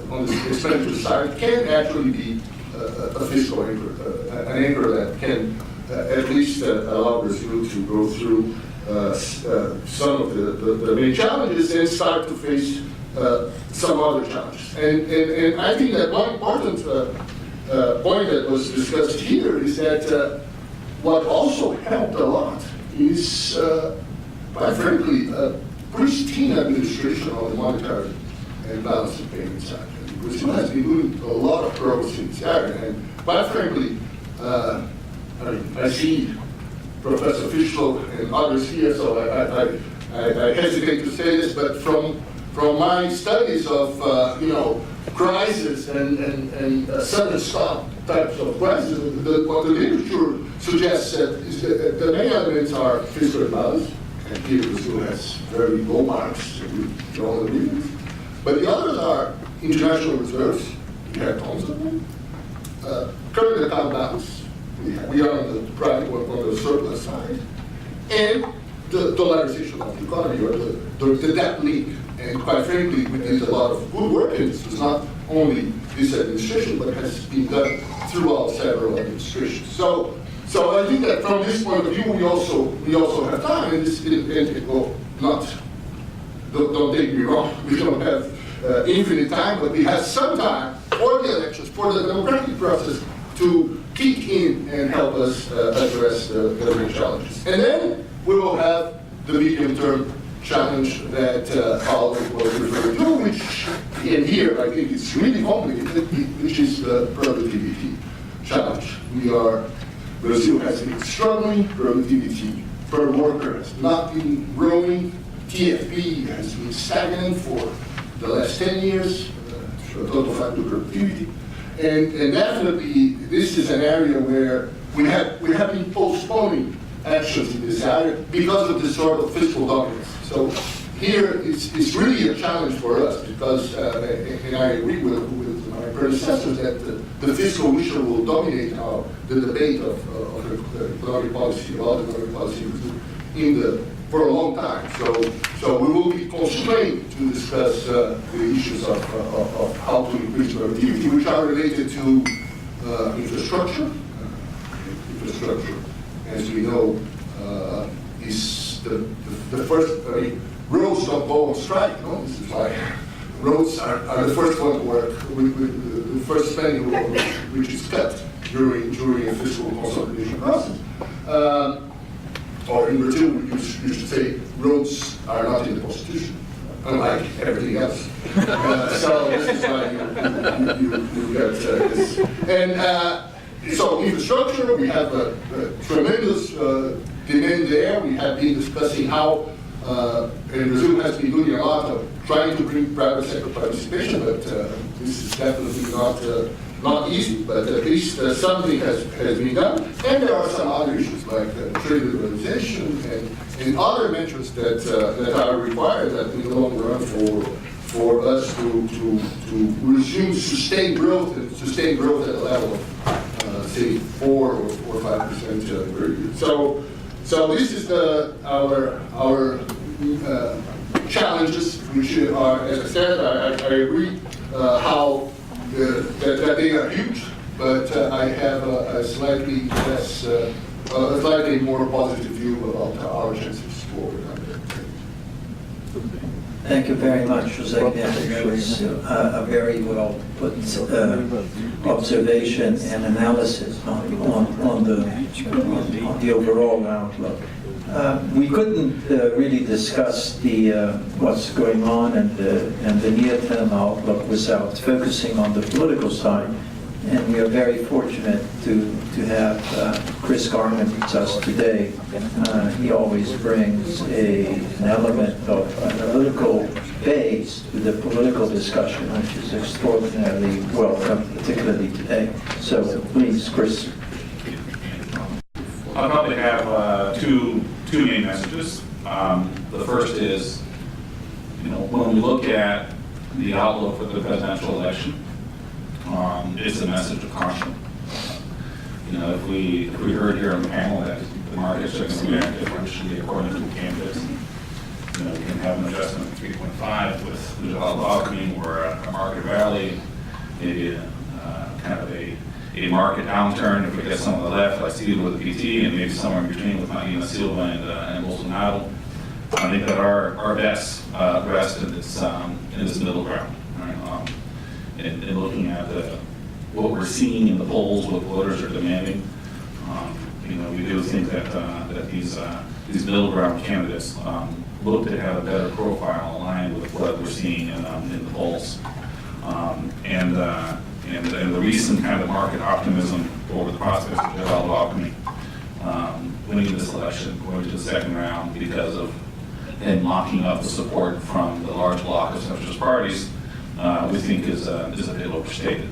S4: expenditure side, can actually be a fiscal anchor, an anchor that can at least allow Brazil to go through some of the main challenges and start to face some other challenges. And I think that one important point that was discussed here is that what also helped a lot is, quite frankly, a pristine administration on the monetary and balance of payment side. Brazil has been doing a lot of progress in this area, and quite frankly, I see Professor Fiscal and others here, so I hesitate to say this, but from my studies of crisis and sudden stop types of crisis, what the literature suggests is that the main elements are fiscal balance, and here Brazil has very low marks with all the reasons. But the others are international reserves. We have tons of them. Current account balance. We are on the surplus side, and the dollarization of the economy or the debt leak. And quite frankly, we did a lot of good work, and this was not only this administration, but has been done throughout several administrations. So I think that from this point of view, we also have time, and don't take me wrong, we don't have infinite time, but we have some time for the elections, for the democratic process to kick in and help us address the real challenges. And then we will have the medium-term challenge that Paul was referring to, which, and here I think it's really complicated, which is the productivity challenge. Brazil has been struggling, productivity per worker has not been growing, TFP has been stagnant for the last 10 years, total factor productivity, and definitely this is an area where we have been postponing actions in this area because of this sort of fiscal dominance. So here it's really a challenge for us because, and I agree with my predecessors that the fiscal issue will dominate the debate of economic policy, about economic policy for a long time. So we will be constrained to discuss the issues of how to increase productivity, which are related to infrastructure. Infrastructure, as we know, is the first. I mean, roads don't go on strike. No, this is like roads are the first one to work. The first spending which is cut during a fiscal consolidation process. Or in Brazil, you should say roads are not in the Constitution, unlike everything else. So this is why you get this. And so infrastructure, we have a tremendous demand there. We have been discussing how, and Brazil has been doing a lot of trying to bring private sector participation, but this is definitely not easy, but at least something has been done. And there are some other issues like trade liberalization and other measures that are required that in the long run for us to resume sustained growth and sustain growth at a level of say 4 or 5% per year. So this is our challenges, which are, as I said, I agree that they are huge, but I have a slightly more positive view about our chances to overcome that.
S2: Thank you very much, Jose. That was a very well put observation and analysis on the overall outlook. We couldn't really discuss what's going on and the near-term outlook without focusing on the political side. And we are very fortunate to have Chris Garman with us today. He always brings an element of analytical base to the political discussion, which is extraordinarily welcome, particularly today. So please, Chris.
S6: I'll probably have two main messages. The first is, when we look at the outlook for the presidential election, it's a message of caution. If we heard here on the panel that the markets are going to react differentially according to the candidates, we can have an adjustment of 3.5 with the alchemy or a market rally, maybe kind of a market downturn if we get some on the left, like Steve with the PT, and maybe somewhere in between with Marina Silva and Bolsonaro. I think that our best rest in this middle ground. Right? And looking at what we're seeing in the polls, what voters are demanding, we do think that these middle ground candidates look to have a better profile aligned with what we're seeing in the polls. And the recent kind of market optimism over the prospects of Geraldo Alckmin winning this election, going to the second round because of him locking up the support from the large bloc of centrist parties, we think is a bit overstated.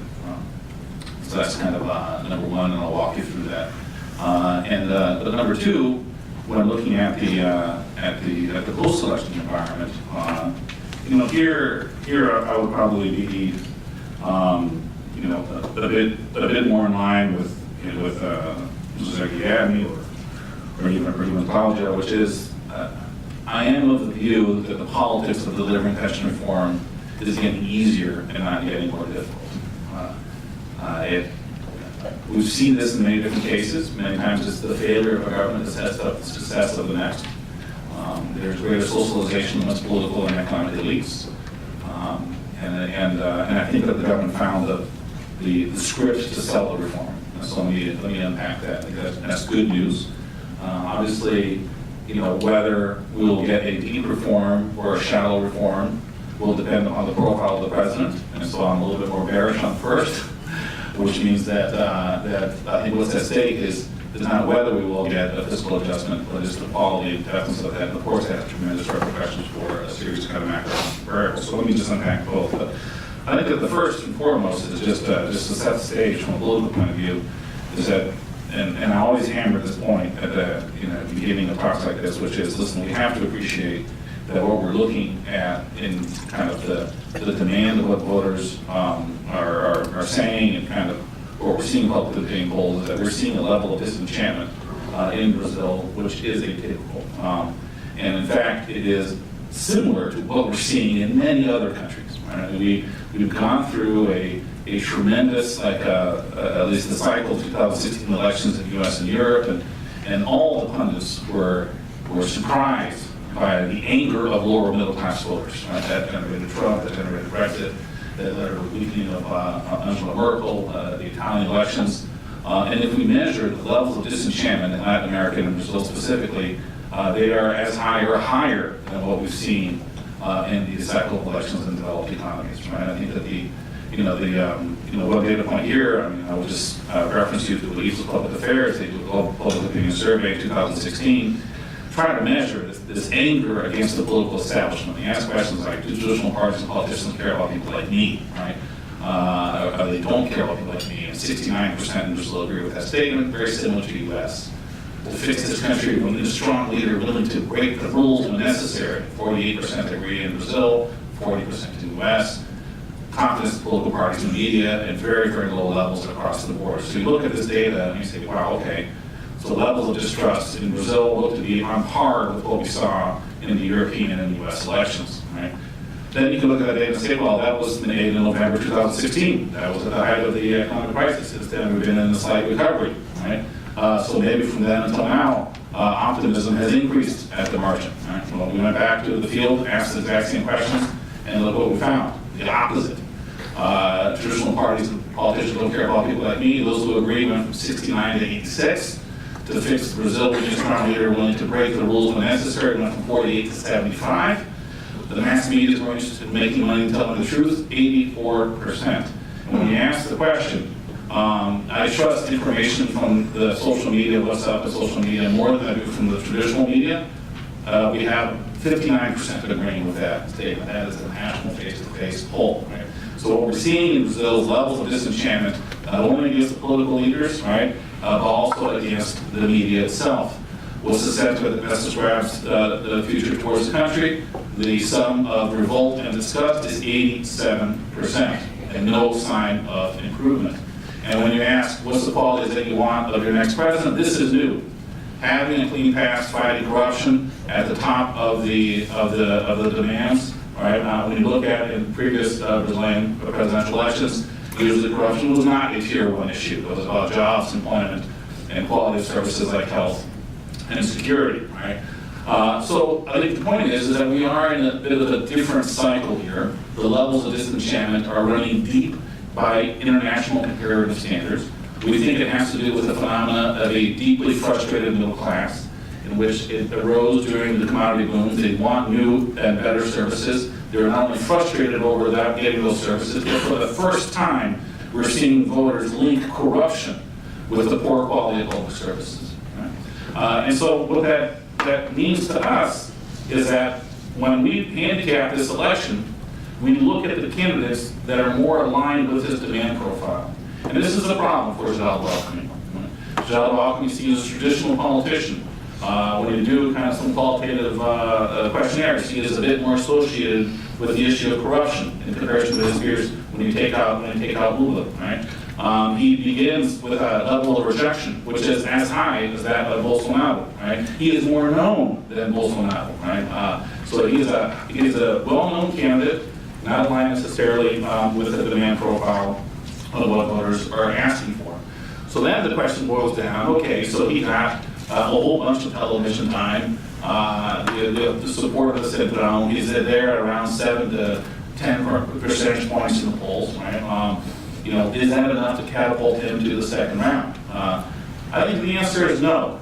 S6: So that's kind of number one, and I'll walk you through that. But number two, when looking at the post-election environment, here I would probably be a bit more in line with Jose Guilherme or even Claudia, which is I am of the view that the politics of delivering pension reform is getting easier and not getting more difficult. We've seen this in many different cases. Many times it's the failure of a government that sets up the success of the next. There's greater socialization amongst political and economic elites. And I think that the government found the script to sell the reform. So let me unpack that. I think that's good news. Obviously, whether we will get a deep reform or a shallow reform will depend on the profile of the president. And so I'm a little bit more bearish on first, which means that I think what's at stake is not whether we will get a fiscal adjustment, but just the quality and depth of that. And of course, that has tremendous repercussions for a series of kind of macro variables. So let me just unpack both. But I think that the first and foremost is just to set the stage from a political point of view, is that, and I always hammer this point at the beginning of talks like this, which is, listen, we have to appreciate that what we're looking at in kind of the demand of what voters are saying, and kind of what we're seeing publicly being polled, is that we're seeing a level of disenchantment in Brazil, which is atypical. And in fact, it is similar to what we're seeing in many other countries. Right? We've gone through a tremendous, at least the cycle of 2016 elections in the US and Europe, and all the pundits were surprised by the anger of lower middle class voters. Right? That generated Trump, that generated Brexit, that led to the weakening of Angela Merkel, the Italian elections. And if we measure the levels of disenchantment in Latin America and Brazil specifically, they are as high or higher than what we've seen in the cycle of elections in developed economies. Right? I think that one data point here, I would just reference you to the Leads of Public Affairs. They do a global public opinion survey in 2016, trying to measure this anger against the political establishment. They ask questions like, do traditional parties and politicians care about people like me, right? They don't care about people like me, and 69% in Brazil agree with that statement, very similar to the US. To fix this country, we need a strong leader willing to break the rules when necessary. 48% agree in Brazil, 40% in the US. Confidence in political parties and media at very, very low levels across the board. So you look at this data and you say, wow, okay. So levels of distrust in Brazil look to be on par with what we saw in the European and the US elections, right? Then you can look at that data and say, well, that was made in November 2016. That was at the height of the economic crisis. Since then, we've been in a slight recovery, right? So maybe from then until now, optimism has increased at the margin. Right? Well, we went back to the field, asked the exact same questions, and look what we found. The opposite. Traditional parties and politicians don't care about people like me. Those who agree went from 69 to 86. To fix Brazil, we need a strong leader willing to break the rules when necessary. Went from 48 to 75. The mass media is more interested in making money and telling the truth, 84%. And when you ask the question, I trust information from the social media, what's up in social media, more than I do from the traditional media. We have 59% agreeing with that statement. That is a national face-to-face poll. Right? So what we're seeing in Brazil is levels of disenchantment, not only against the political leaders, right, but also against the media itself. What's the sentiment that best describes the future towards the country? The sum of revolt and disgust is 87%, and no sign of improvement. And when you ask, what's the qualities that you want of your next president, this is new. Having a clean past, fighting corruption at the top of the demands. Right? When you look at in previous Brazilian presidential elections, usually corruption was not a tier 1 issue. It was about jobs, employment, and quality of services like health and security. Right? So I think the point is that we are in a bit of a different cycle here. The levels of disenchantment are running deep by international comparative standards. We think it has to do with the phenomena of a deeply frustrated middle class, in which it arose during the commodity boom. They want new and better services. They're not only frustrated over that getting those services, but for the first time, we're seeing voters link corruption with the poor quality of public services. Right? And so what that means to us is that when we handicap this election, we look at the candidates that are more aligned with his demand profile. And this is a problem for Geraldo Alckmin. Geraldo Alckmin is seen as a traditional politician. When you do kind of some qualitative questionnaires, he is a bit more associated with the issue of corruption in comparison to his peers when you take out Lula, right? He begins with a level of rejection, which is as high as that of Bolsonaro, right? He is more known than Bolsonaro, right? So he is a well-known candidate, not aligned necessarily with the demand profile of what voters are asking for. So then the question boils down, okay, so he got a whole bunch of television time, the support of the Centrão. He's there at around 7 to 10 percentage points in the polls, right? Is that enough to catapult him to the second round? I think the answer is no,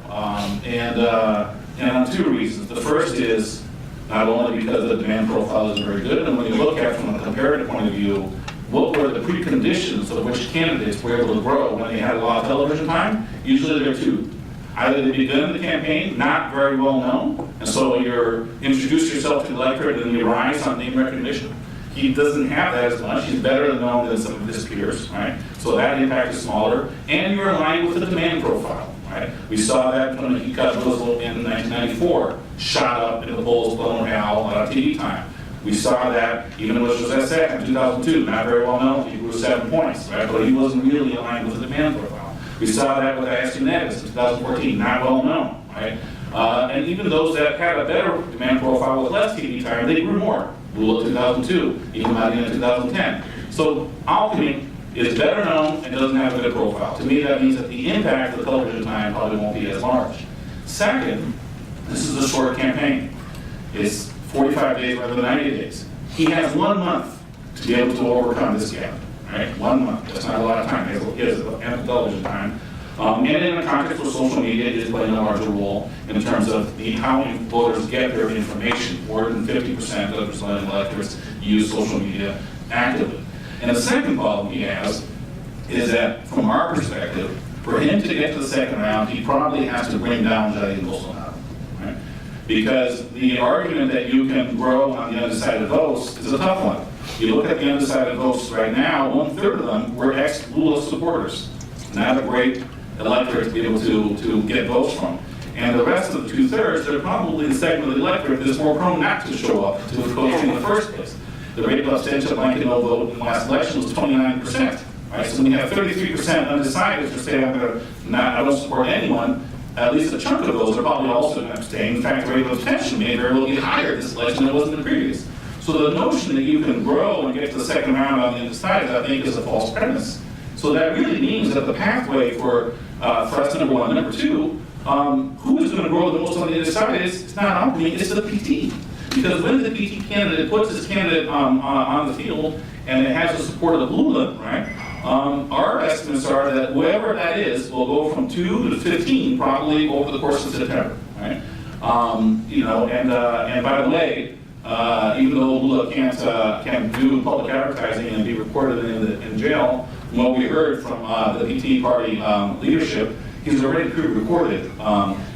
S6: and on two reasons. The first is not only because the demand profile isn't very good, and when you look at it from a comparative point of view, what were the preconditions of which candidates were able to grow when they had a lot of television time? Usually there are two. Either they begun the campaign not very well known, and so you introduce yourself to the electorate and you rise on name recognition. He doesn't have that as much. He's better known than some of his peers, right? So that impact is smaller, and you're aligned with the demand profile, right? We saw that when he got Roosevelt in 1994, shot up in the polls, blown Real on TV time. We saw that even with José in 2002, not very well known. He grew 7 points, right? But he wasn't really aligned with the demand profile. We saw that with Astyanagas in 2014, not well known, right? And even those that had a better demand profile with less TV time, they grew more. Lula 2002, even by the end of 2010. So Alckmin is better known and doesn't have a good profile. To me, that means that the impact of the television time probably won't be as large. Second, this is a short campaign. It's 45 days rather than 90 days. He has 1 month to be able to overcome this gap, right? 1 month. That's not a lot of time. He has ample television time. And in a context where social media is playing a larger role in terms of how voters get their information. More than 50% of Brazilian electors use social media actively. And the second problem he has is that, from our perspective, for him to get to the second round, he probably has to bring down Jair Bolsonaro, right? Because the argument that you can grow on the undecided votes is a tough one. You look at the undecided votes right now, 1/3 of them were ex-Lula supporters. Not a great electorate to be able to get votes from. And the rest of the 2/3, they're probably the segment of the electorate that is more prone not to show up to vote in the first place. The rate of abstention blanket no vote in the last election was 29%. Right? So when you have 33% undecided to say I don't support anyone, at least a chunk of those are probably also going to abstain. In fact, the rate of abstention may very well be higher this election than it was in the previous. So the notion that you can grow and get to the second round on the undecided, I think, is a false premise. So that really means that the pathway for us, number one. Number two, who is going to grow the most on the undecided? It's not Alckmin, it's the PT. Because when the PT candidate puts his candidate on the field and it has the support of Lula, right? Our estimates are that whoever that is will go from 2 to 15 probably over the course of September, right? And by the way, even though Lula can't do public advertising and be recorded in jail, from what we heard from the PT party leadership, he's already pre-recorded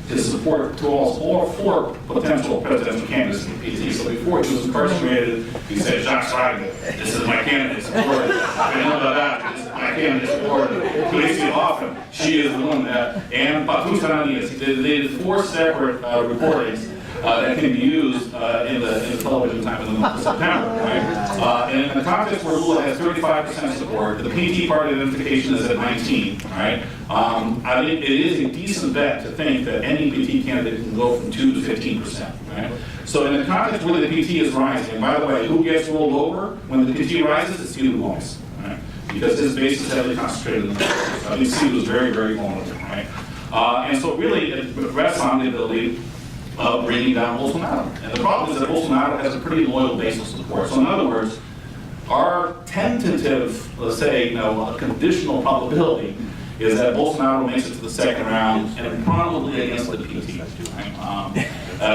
S6: his support to all four potential presidential candidates in the PT. So before he was incarcerated, he said, Jacques Wagner, this is my candidate supported. This is my candidate supported. Felicia Hoffman, she is the one that, and Patus Ananias, they did 4 separate recordings that can be used in the television time in the month of September, right? And in the context where Lula has 35% support, the PT party identification is at 19, right? I think it is a decent bet to think that any PT candidate can go from 2 to 15%, right? So in the context where the PT is rising, and by the way, who gets rolled over when the PT rises? It's Ciro Gomes, right? Because his base is heavily concentrated in the so I think Ciro was very, very vulnerable, right? And so really it rests on the ability of bringing down Bolsonaro. And the problem is that Bolsonaro has a pretty loyal base of support. So in other words, our tentative, let's say, a conditional probability is that Bolsonaro makes it to the second round and probably against the PT. Right?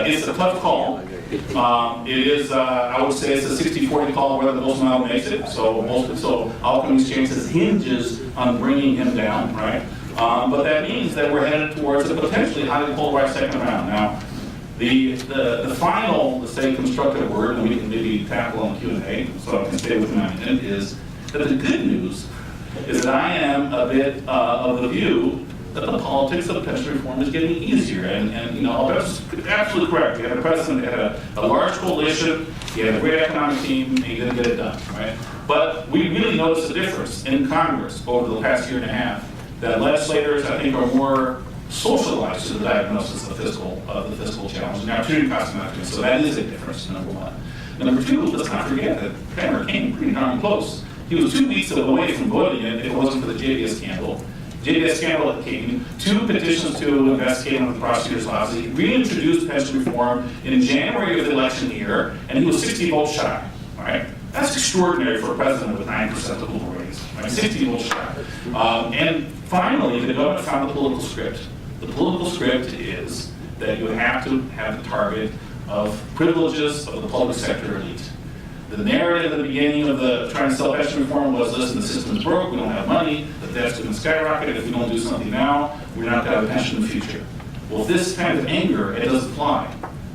S6: It's a tough call. It is, I would say, it's a 60-40 call whether Bolsonaro makes it. So Alckmin's chances hinges on bringing him down, right? But that means that we're headed towards a potentially highly polarized second round. Now, the final, let's say, constructive word, and we can maybe tackle on Q&A, so I can stay with my intent, is that the good news is that I am a bit of the view that the politics of pension reform is getting easier. And you know, that's absolutely correct. You had a president that had a large coalition, he had a great economic team, and he didn't get it done, right? But we really noticed a difference in Congress over the past year and a half, that legislators, I think, are more socialized to the diagnosis of the fiscal challenge and the opportunity cost management. So that is a difference, number one. Number two, let's not forget that Cramer came pretty darn close. He was 2 weeks away from voting it if it wasn't for the JBS scandal. JBS scandal came, 2 petitions to investigate on the prosecutor's office. He reintroduced pension reform in January of the election year, and he was 60 votes shy, right? That's extraordinary for a president with 9% approval ratings, right? 60 votes shy. And finally, the government found the political script. The political script is that you have to have the target of privileges of the public sector elite. The narrative at the beginning of the trying to sell pension reform was, listen, the system is broke, we don't have money, the debt's going to skyrocket, if we don't do something now, we're not going to have a pension in the future. Well, this kind of anger, it doesn't fly.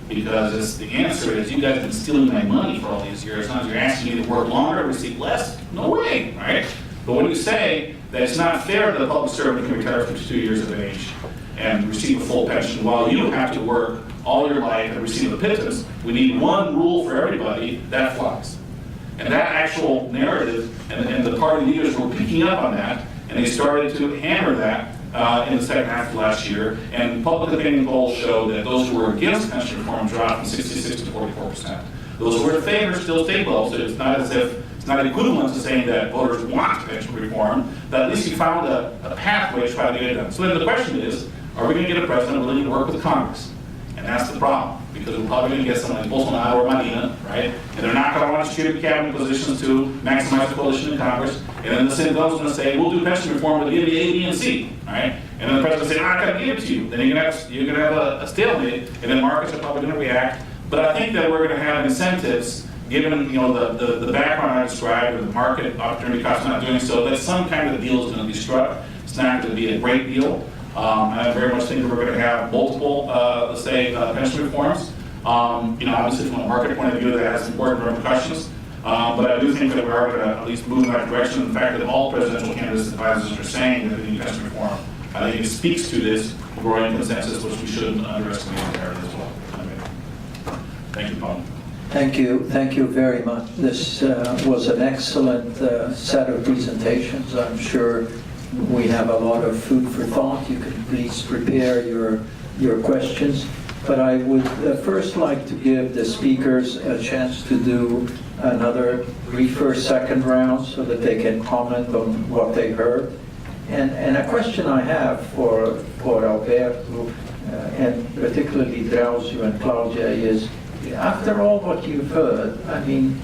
S6: Because the answer is, you guys have been stealing my money for all these years, now you're asking me to work longer, receive less? No way, right? But when you say that it's not fair that a public servant can retire at 52 years of age and receive a full pension while you have to work all your life and receive a pittance, we need one rule for everybody, that flies. And that actual narrative, and the party leaders were picking up on that, and they started to hammer that in the second half of last year, and public opinion polls show that those who were against pension reform dropped from 66 to 44%. Those who were in favor still stayed low, so it's not as if it's not equivalent to saying that voters want pension reform, but at least you found a pathway to try to get it done. So then the question is, are we going to get a president willing to work with Congress? And that's the problem, because we're probably going to get someone like Bolsonaro or Medina, right? And they're not going to want to distribute cabinet positions to maximize the coalition in Congress. And then the Senate is going to say, we'll do pension reform, but give you A, B, and C, right? And then the president will say, I'm not going to give it to you. Then you're going to have a stalemate, and then markets are probably going to react. But I think that we're going to have incentives, given the background I described, or the market opportunity cost not doing so, that some kind of deal is going to be struck. It's not going to be a great deal. I very much think we're going to have multiple, let's say, pension reforms. Obviously from a market point of view, that has important repercussions. But I do think that we are going to at least move in that direction. The fact that all presidential candidates and advisors are saying that we need pension reform, I think it speaks to this growing consensus, which we shouldn't underestimate entirely as well. Thank you, Paul.
S2: Thank you very much. This was an excellent set of presentations. I'm sure we have a lot of food for thought. You can please prepare your questions. But I would first like to give the speakers a chance to do another briefer second round so that they can comment on what they heard. And a question I have for Alberto, and particularly Drauzio and Claudia, is, after all what you've heard, I mean,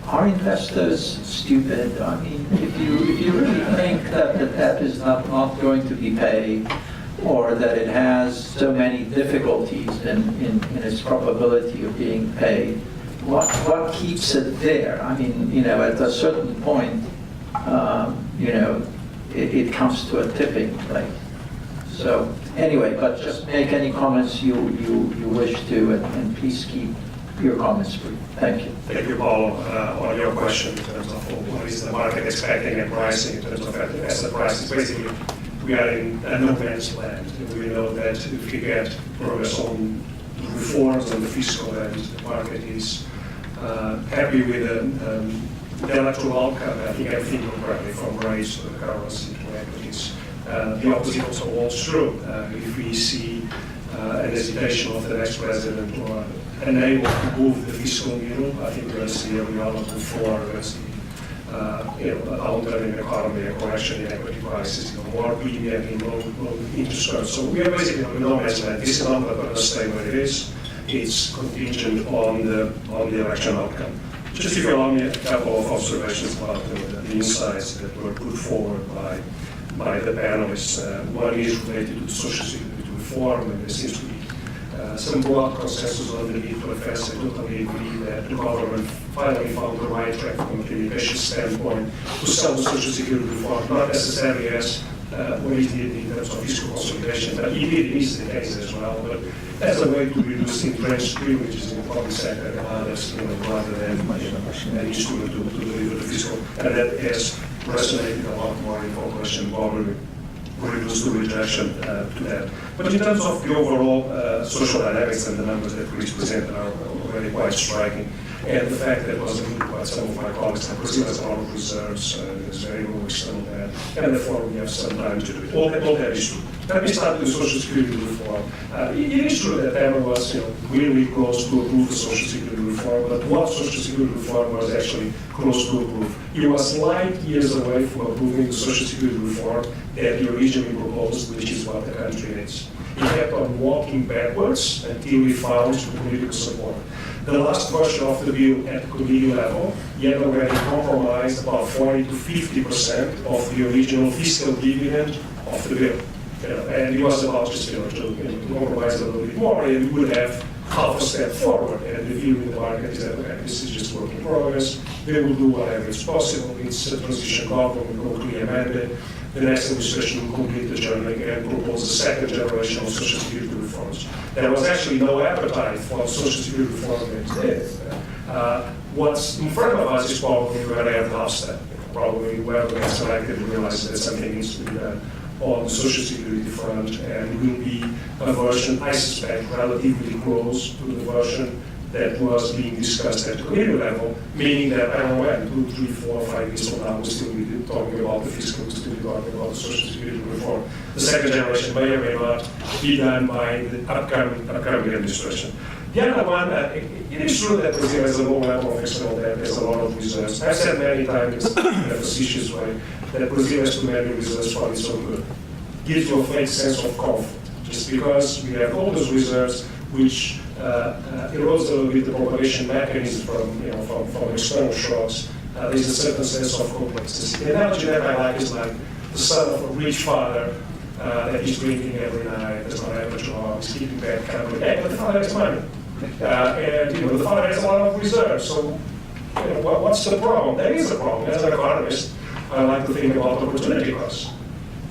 S2: are investors stupid? I mean, if you really think that the debt is not going to be paid, or that it has so many difficulties in its probability of being paid, what keeps it there? I mean, at a certain point, it comes to a tipping point. So anyway, but just make any comments you wish to, and please keep your comments brief. Thank you.
S3: Thank you, Paul, on your question in terms of what is the market expecting and pricing in terms of asset prices. Basically, we are in a no man's land. We know that if we get progress on reforms on the fiscal end, the market is happy with the electoral outcome. I think everything will correctly from rates to the currency to equities. The opposite also holds true. If we see an hesitation of the next president or unable to move the fiscal needle, I think we're going to see a reality for we're going to see a downturn in the economy, a correction in equity prices, more premium in low interest rates. So we are basically on no man's land. This is not going to stay where it is. It's contingent on the election outcome. Just if you allow me a couple of observations about the insights that were put forward by the panelists. One is related to social security reform, and there seems to be some broad consensus on the need to address. I totally agree that the government finally found the right track from a communication standpoint to sell the social security reform, not necessarily as what it did in terms of fiscal consolidation, but it is the case as well. But as a way to reduce entrenched privileges in the public sector and others, rather than an instrument to deliver the fiscal. And that has resonated a lot more in focus and probably reduce the rejection to that. But in terms of the overall social dynamics, and the numbers that Chris presented are already quite striking. And the fact that it was alluded by some of my colleagues that Brazil has a lot of reserves, there's very low external debt, and therefore we have some time to do it. All that is true. Let me start with the Social Security reform. It is true that Temer was really close to approve the Social Security reform, but what Social Security reform was actually close to approve? He was light years away from approving the Social Security reform that he originally proposed, which is what the country needs. He kept on walking backwards until he found the political support. The last version of the bill at the committee level, he had already compromised about 40 to 50% of the original fiscal dividend of the bill. And it was about just to compromise a little bit more, and we would have half a step forward. And the view in the market is that, okay, this is just work in progress. They will do whatever is possible. It's a transition government, locally amended. The next administration will complete the journey and propose a second generation of Social Security reforms. There was actually no appetite for Social Security reform that did. What's in front of us is probably we're going to have the half step. Probably whoever gets elected realizes that something needs to be done on the Social Security front, and it will be a version, I suspect, relatively close to the version that was being discussed at the committee level, meaning that, I don't know when, 2, 3, 4, 5 years from now, we'll still be talking about the fiscal, we'll still be talking about the Social Security reform. The second generation may or may not be done by the upcoming administration. The other one, it is true that Brazil has a low level of external debt, there's a lot of reserves. I've said many times in a facetious way that Brazil has too many reserves for its own good. Gives you a fake sense of comfort, just because we have all those reserves which erodes a little bit the propagation mechanism from external shocks. There's a certain sense of complexity. The analogy that I like is like the son of a rich father that he's drinking every night, does not have a job, he's keeping bad company, but the father has money. And the father has a lot of reserves, so what's the problem? There is a problem. As an economist, I like to think about opportunity costs.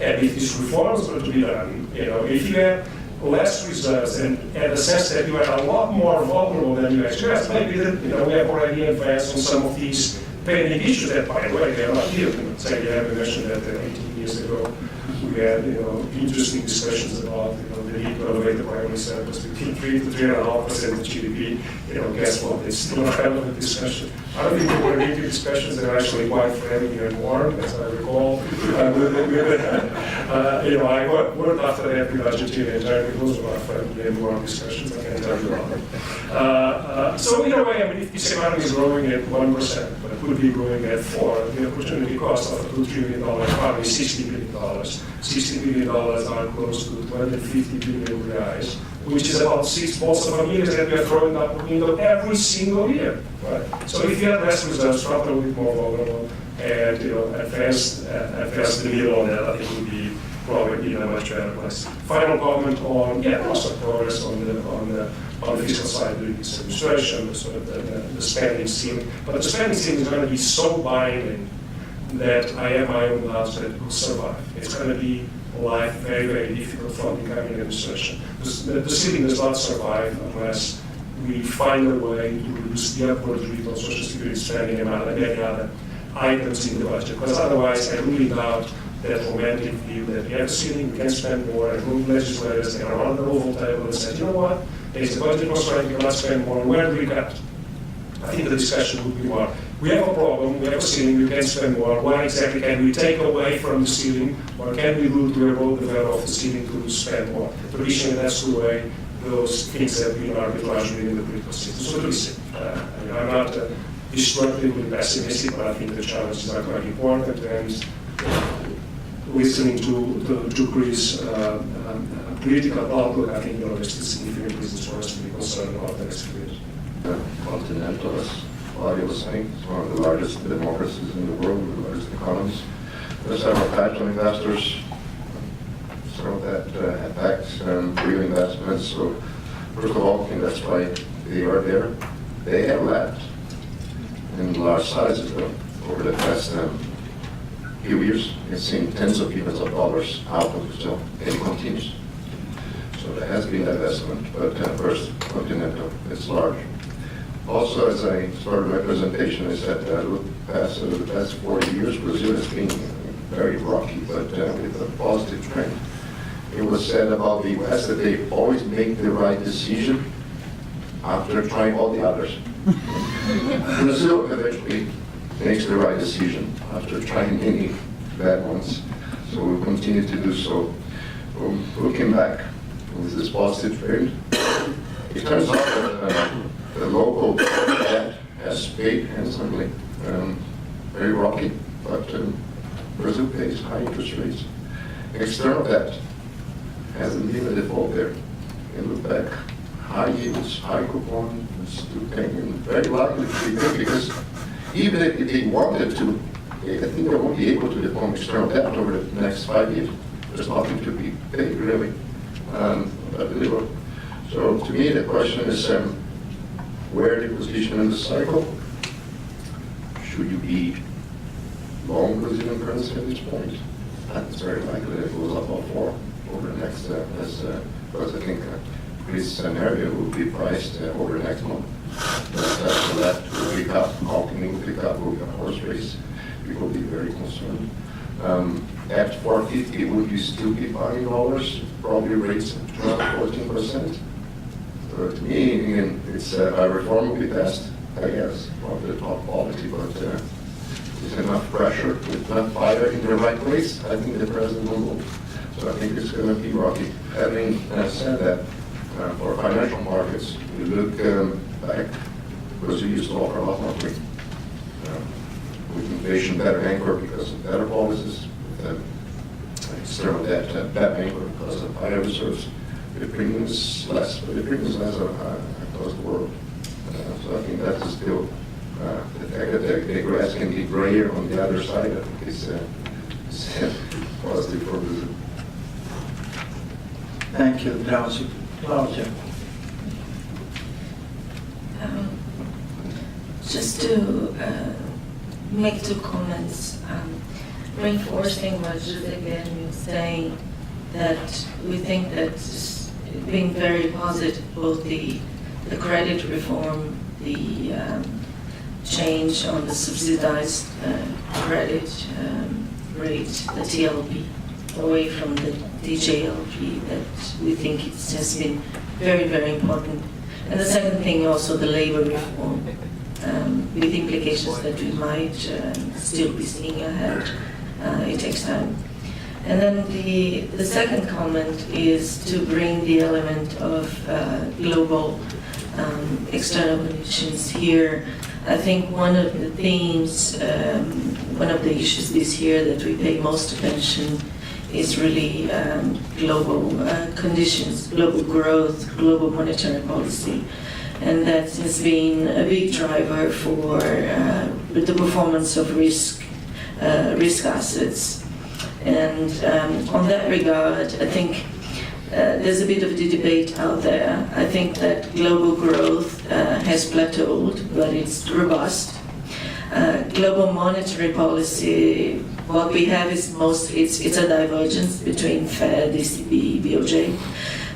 S3: And if these reforms are to be done, if you have less reserves and the sense that you are a lot more vulnerable than you expressed, maybe that we have already advanced on some of these pending issues that, by the way, they are not here. Say you have mentioned that 18 years ago we had interesting discussions about the need to elevate the primary service between 3 to 3.5% of GDP. Guess what? It's still a relevant discussion. I don't think they were into discussions that are actually quite friendly and warm, as I recall. I worked after that with Argentina entirely. Those were friendly and warm discussions, I can tell you about. So either way, if this economy is growing at 1%, but it could be growing at 4%, the opportunity cost of a $2 trillion economy is $60 billion. $60 billion are close to 250 billion reais, which is about 6 balls of millions that we are throwing out the window every single year. Right? So if you have less reserves, probably a bit more vulnerable, and advance the middle on that, I think would be probably in a much better place. Final comment on also progress on the fiscal side during this administration, sort of the spending ceiling. But the spending ceiling is going to be so binding that I have my own doubts that it will survive. It's going to be life very, very difficult for the incoming administration. The ceiling does not survive unless we find a way to reduce the upward drift on Social Security spending and many other items in the budget. Because otherwise, I really doubt that romantic view that we have a ceiling, we can spend more, and group legislators that are on the oval table and said, you know what, there's a budget constraint, we cannot spend more, where do we cut? I think the discussion would be more, we have a problem, we have a ceiling, we can spend more, what exactly can we take away from the ceiling, or can we do to erode the value of the ceiling to spend more? Traditionally, that's the way those things have been arbitraged within the political system. So to be said, I'm not destructively pessimistic, but I think the challenges are quite important, and listening to Chris' political outlook, I think there's still significant reasons for us to be concerned about the next few years.
S4: Continental, as Claudia was saying, is one of the largest democracies in the world, the largest economies. There are several types of investors, so that affects real investments. So first of all, I think that's why they are there. They have left in large sizes though, over the past few years. We've seen tens of billions of dollars out of Brazil, and it continues. So there has been investment, but first, Continental is large. Also, as I started my presentation, I said that the past 40 years, Brazil has been very rocky, but with a positive trend. It was said about the US that they always make the right decision after trying all the others. Brazil eventually makes the right decision after trying many bad ones. So we'll continue to do so. Looking back with this positive trend, it turns out that the local debt has paid handsomely. Very rocky, but Brazil pays high interest rates. External debt hasn't been a default there. And look back, high yields, high coupon, still paying, and very likely to be good because even if they wanted to, I think they won't be able to default external debt over the next 5 years. There's nothing to be paid really, but they will. So to me, the question is where the position in the cycle. Should you be long Brazilian currency at this point? It's very likely that it goes up about 4 over the next, because I think this scenario will be priced over the next month. So that will pick up, alchemy will pick up, will be a horse race. People will be very concerned. At 450, would you still be buying dollars? Probably rates around 14%. So to me, again, it's a reform will be best, I guess, probably the top quality, but there's enough pressure, with enough fire in the right place, I think the president will move. So I think it's going to be rocky. Having said that, for financial markets, we look back, because we used to offer a lot more free. With inflation better anchor because of better policies, with external debt better anchor because of higher reserves. The premium is less, but the premium is less across the world. So I think that's still the fact that the grass can be grayer on the other side. I think is positive for Brazil.
S2: Thank you, Claudia.
S5: Just to make 2 comments, reinforcing what Jose again was saying, that we think that it's been very positive, both the credit reform, the change on the subsidized credit rate, the TLP, away from the DJLP, that we think it has been very, very important. And the second thing, also the labor reform, with implications that we might still be seeing ahead. It takes time. And then the second comment is to bring the element of global external conditions here. I think one of the themes, one of the issues this year that we pay most attention is really global conditions, global growth, global monetary policy. And that has been a big driver for the performance of risk assets. And on that regard, I think there's a bit of the debate out there. I think that global growth has plateaued, but it's robust. Global monetary policy, what we have is it's a divergence between Fed, ECB, BOJ.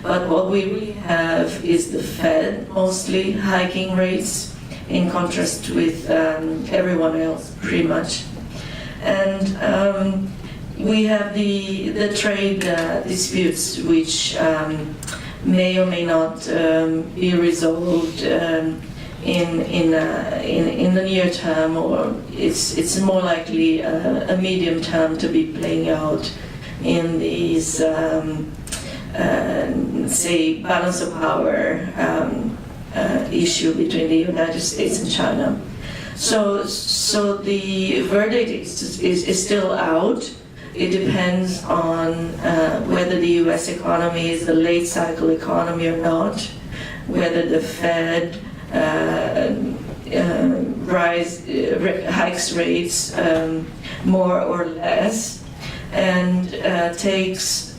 S5: But what we really have is the Fed mostly hiking rates in contrast with everyone else, pretty much. And we have the trade disputes, which may or may not be resolved in the near term, or it's more likely a medium term to be playing out in these, say, balance of power issue between the United States and China. So the verdict is still out. It depends on whether the U.S. economy is a late cycle economy or not, whether the Fed hikes rates more or less, and takes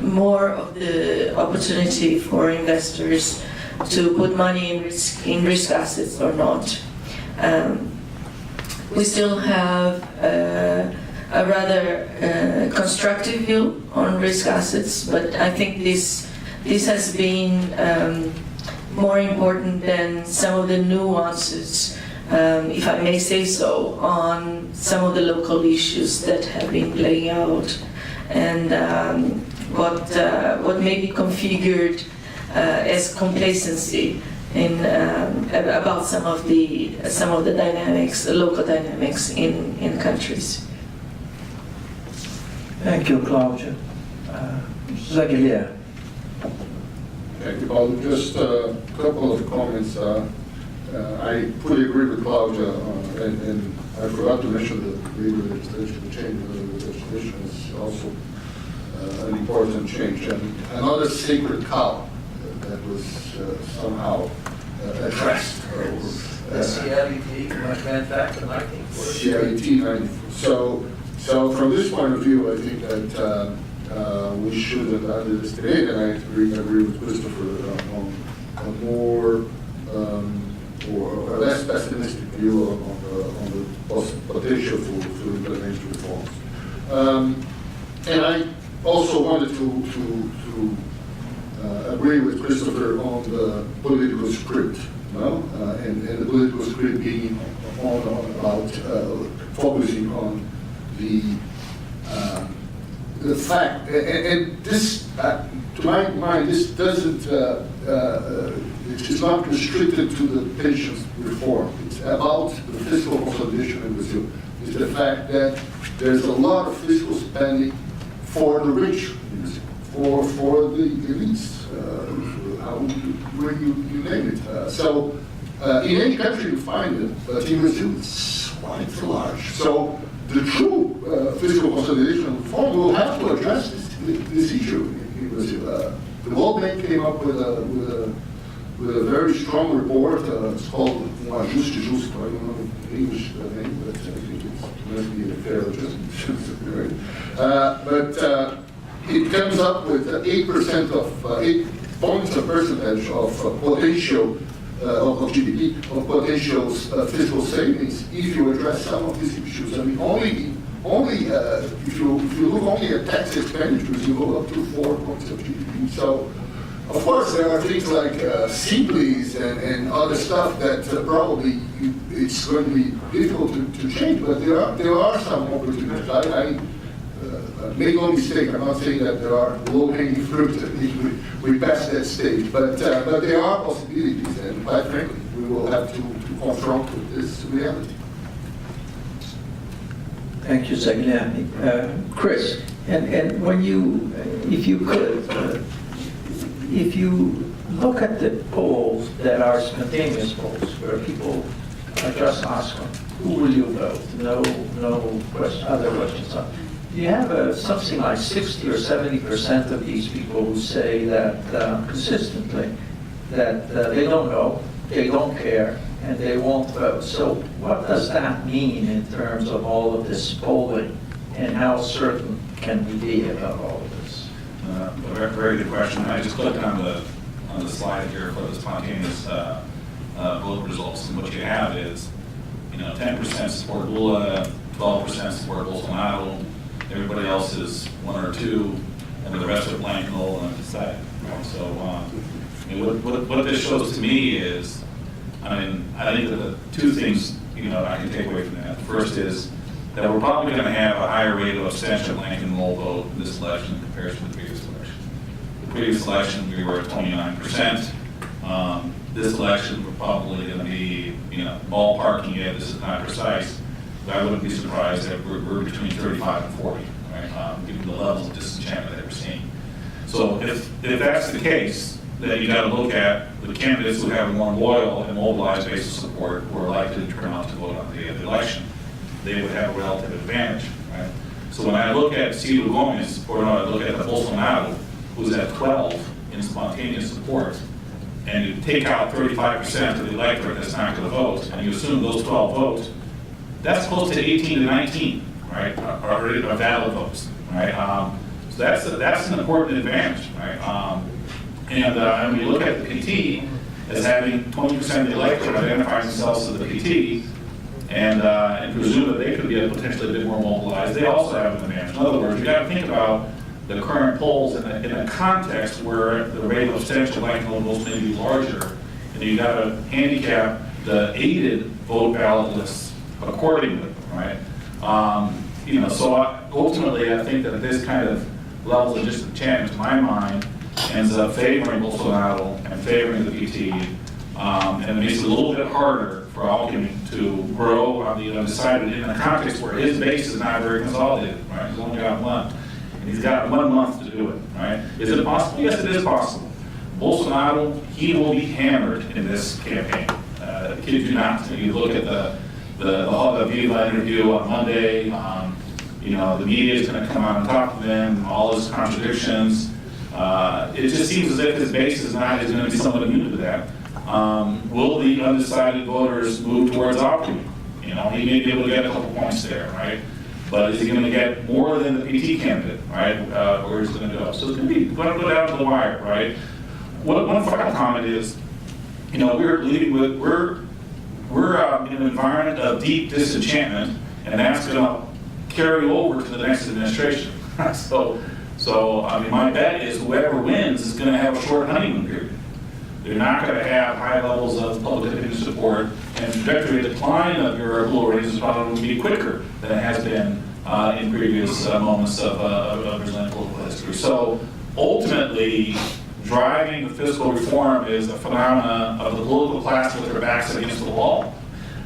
S5: more of the opportunity for investors to put money in risk assets or not. We still have a rather constructive view on risk assets, but I think this has been more important than some of the nuances if I may say so, on some of the local issues that have been playing out, and what may be configured as complacency in about some of the dynamics, the local dynamics in countries.
S2: Thank you, Claudia. Zaguilher.
S4: Thank you, Paulo. Just a couple of comments. I fully agree with Claudia, and I forgot to mention that labor legislation, the change in labor legislation is also an important change. And another sacred cow that was somehow addressed.
S2: The CLET went back to 1940.
S4: CLET 94. So from this point of view, I think that we shouldn't underestimate, and I agree with Christopher on a more or a less pessimistic view on the potential for implementing reforms. And I also wanted to agree with Christopher on the political script, and the political script being about focusing on the fact, and this, to my mind, this doesn't, it's not restricted to the pensions reform. It's about the fiscal consolidation in Brazil. It's the fact that there's a lot of fiscal spending for the rich in Brazil, for the elites, where you name it. So in any country you find it, but in Brazil it's quite large. So the true fiscal consolidation reform will have to address this issue in Brazil. The World Bank came up with a very strong report. It's called Ajuste Justo. I don't know the English name, but I think it must be a fair adjustment. But it comes up with 8% of 8 points of percentage of potential of GDP, of potential fiscal savings if you address some of these issues. I mean, only if you look only at tax expenditures, you go up to 4 points of GDP. So, of course, there are things like simples and other stuff that probably it's going to be difficult to change, but there are some opportunities. I make no mistake, I'm not saying that there are low-hanging fruit that we passed that stage, but there are possibilities, and quite frankly, we will have to confront with this reality.
S2: Thank you, Zaguilher. Chris, and when you, if you could, if you look at the polls that are spontaneous polls, where people just ask them, who will you vote? No question, other questions. You have something like 60 or 70% of these people who say that consistently that they don't know, they don't care, and they won't vote. So what does that mean in terms of all of this polling, and how certain can we be about all of this?
S6: Very good question. I just clicked on the slide here for the spontaneous vote results, and what you have is, 10% support Lula, 12% support Bolsonaro. Everybody else is 1 or 2, and the rest are blank, null, and undecided. So, what this shows to me is, I think that the 2 things I can take away from that. The first is that we're probably going to have a higher rate of abstention, blank, and null vote in this election in comparison to the previous election. The previous election we were at 29%. This election we're probably going to be, ballparking it. This is not precise. I wouldn't be surprised that we're between 35 and 40, right? Given the levels of disenchantment that we're seeing. So if that's the case, then you got to look at the candidates who have a more loyal and mobilized base of support who are likely to turn out to vote on the day of the election. They would have a relative advantage, right? So when I look at Ciro Gomes, or I look at the Bolsonaro, who's at 12 in spontaneous support, and you take out 35% of the electorate that's not going to vote, and you assume those 12 vote, that's close to 18 to 19, right? Are valid votes, right? So that's an important advantage, right? And when you look at the PT as having 20% of the electorate identifying themselves as the PT, and presume that they could be potentially a bit more mobilized, they also have an advantage. In other words, you got to think about the current polls in a context where the rate of abstention like votes may be larger, and you got to handicap the aided vote ballot lists accordingly, right? So ultimately, I think that this kind of levels of disenchantment, to my mind, ends up favoring Bolsonaro and favoring the PT, and it makes it a little bit harder for Alckmin to grow on the undecided in a context where his base is not very consolidated, right? He's only got one, and he's got 1 month to do it, right? Is it possible? Yes, it is possible. Bolsonaro, he will be hammered in this campaign. Kid you not. You look at the Viva interview on Monday. The media is going to come out and talk to them. All his contradictions. It just seems as if his base is going to be somewhat immune to that. Will the undecided voters move towards Alckmin? He may be able to get a couple points there, right? But is he going to get more than the PT candidate, right? Where is he going to go? So it's going to go down to the wire, right? One final comment is, we're in an environment of deep disenchantment, and that's going to carry over to the next administration. So my bet is whoever wins is going to have a short honeymoon period. They're not going to have high levels of public opinion support, and the trajectory of decline of your approval ratings is probably going to be quicker than it has been in previous moments of resentful history. So ultimately, driving the fiscal reform is a phenomenon of the political class with their backs against the wall,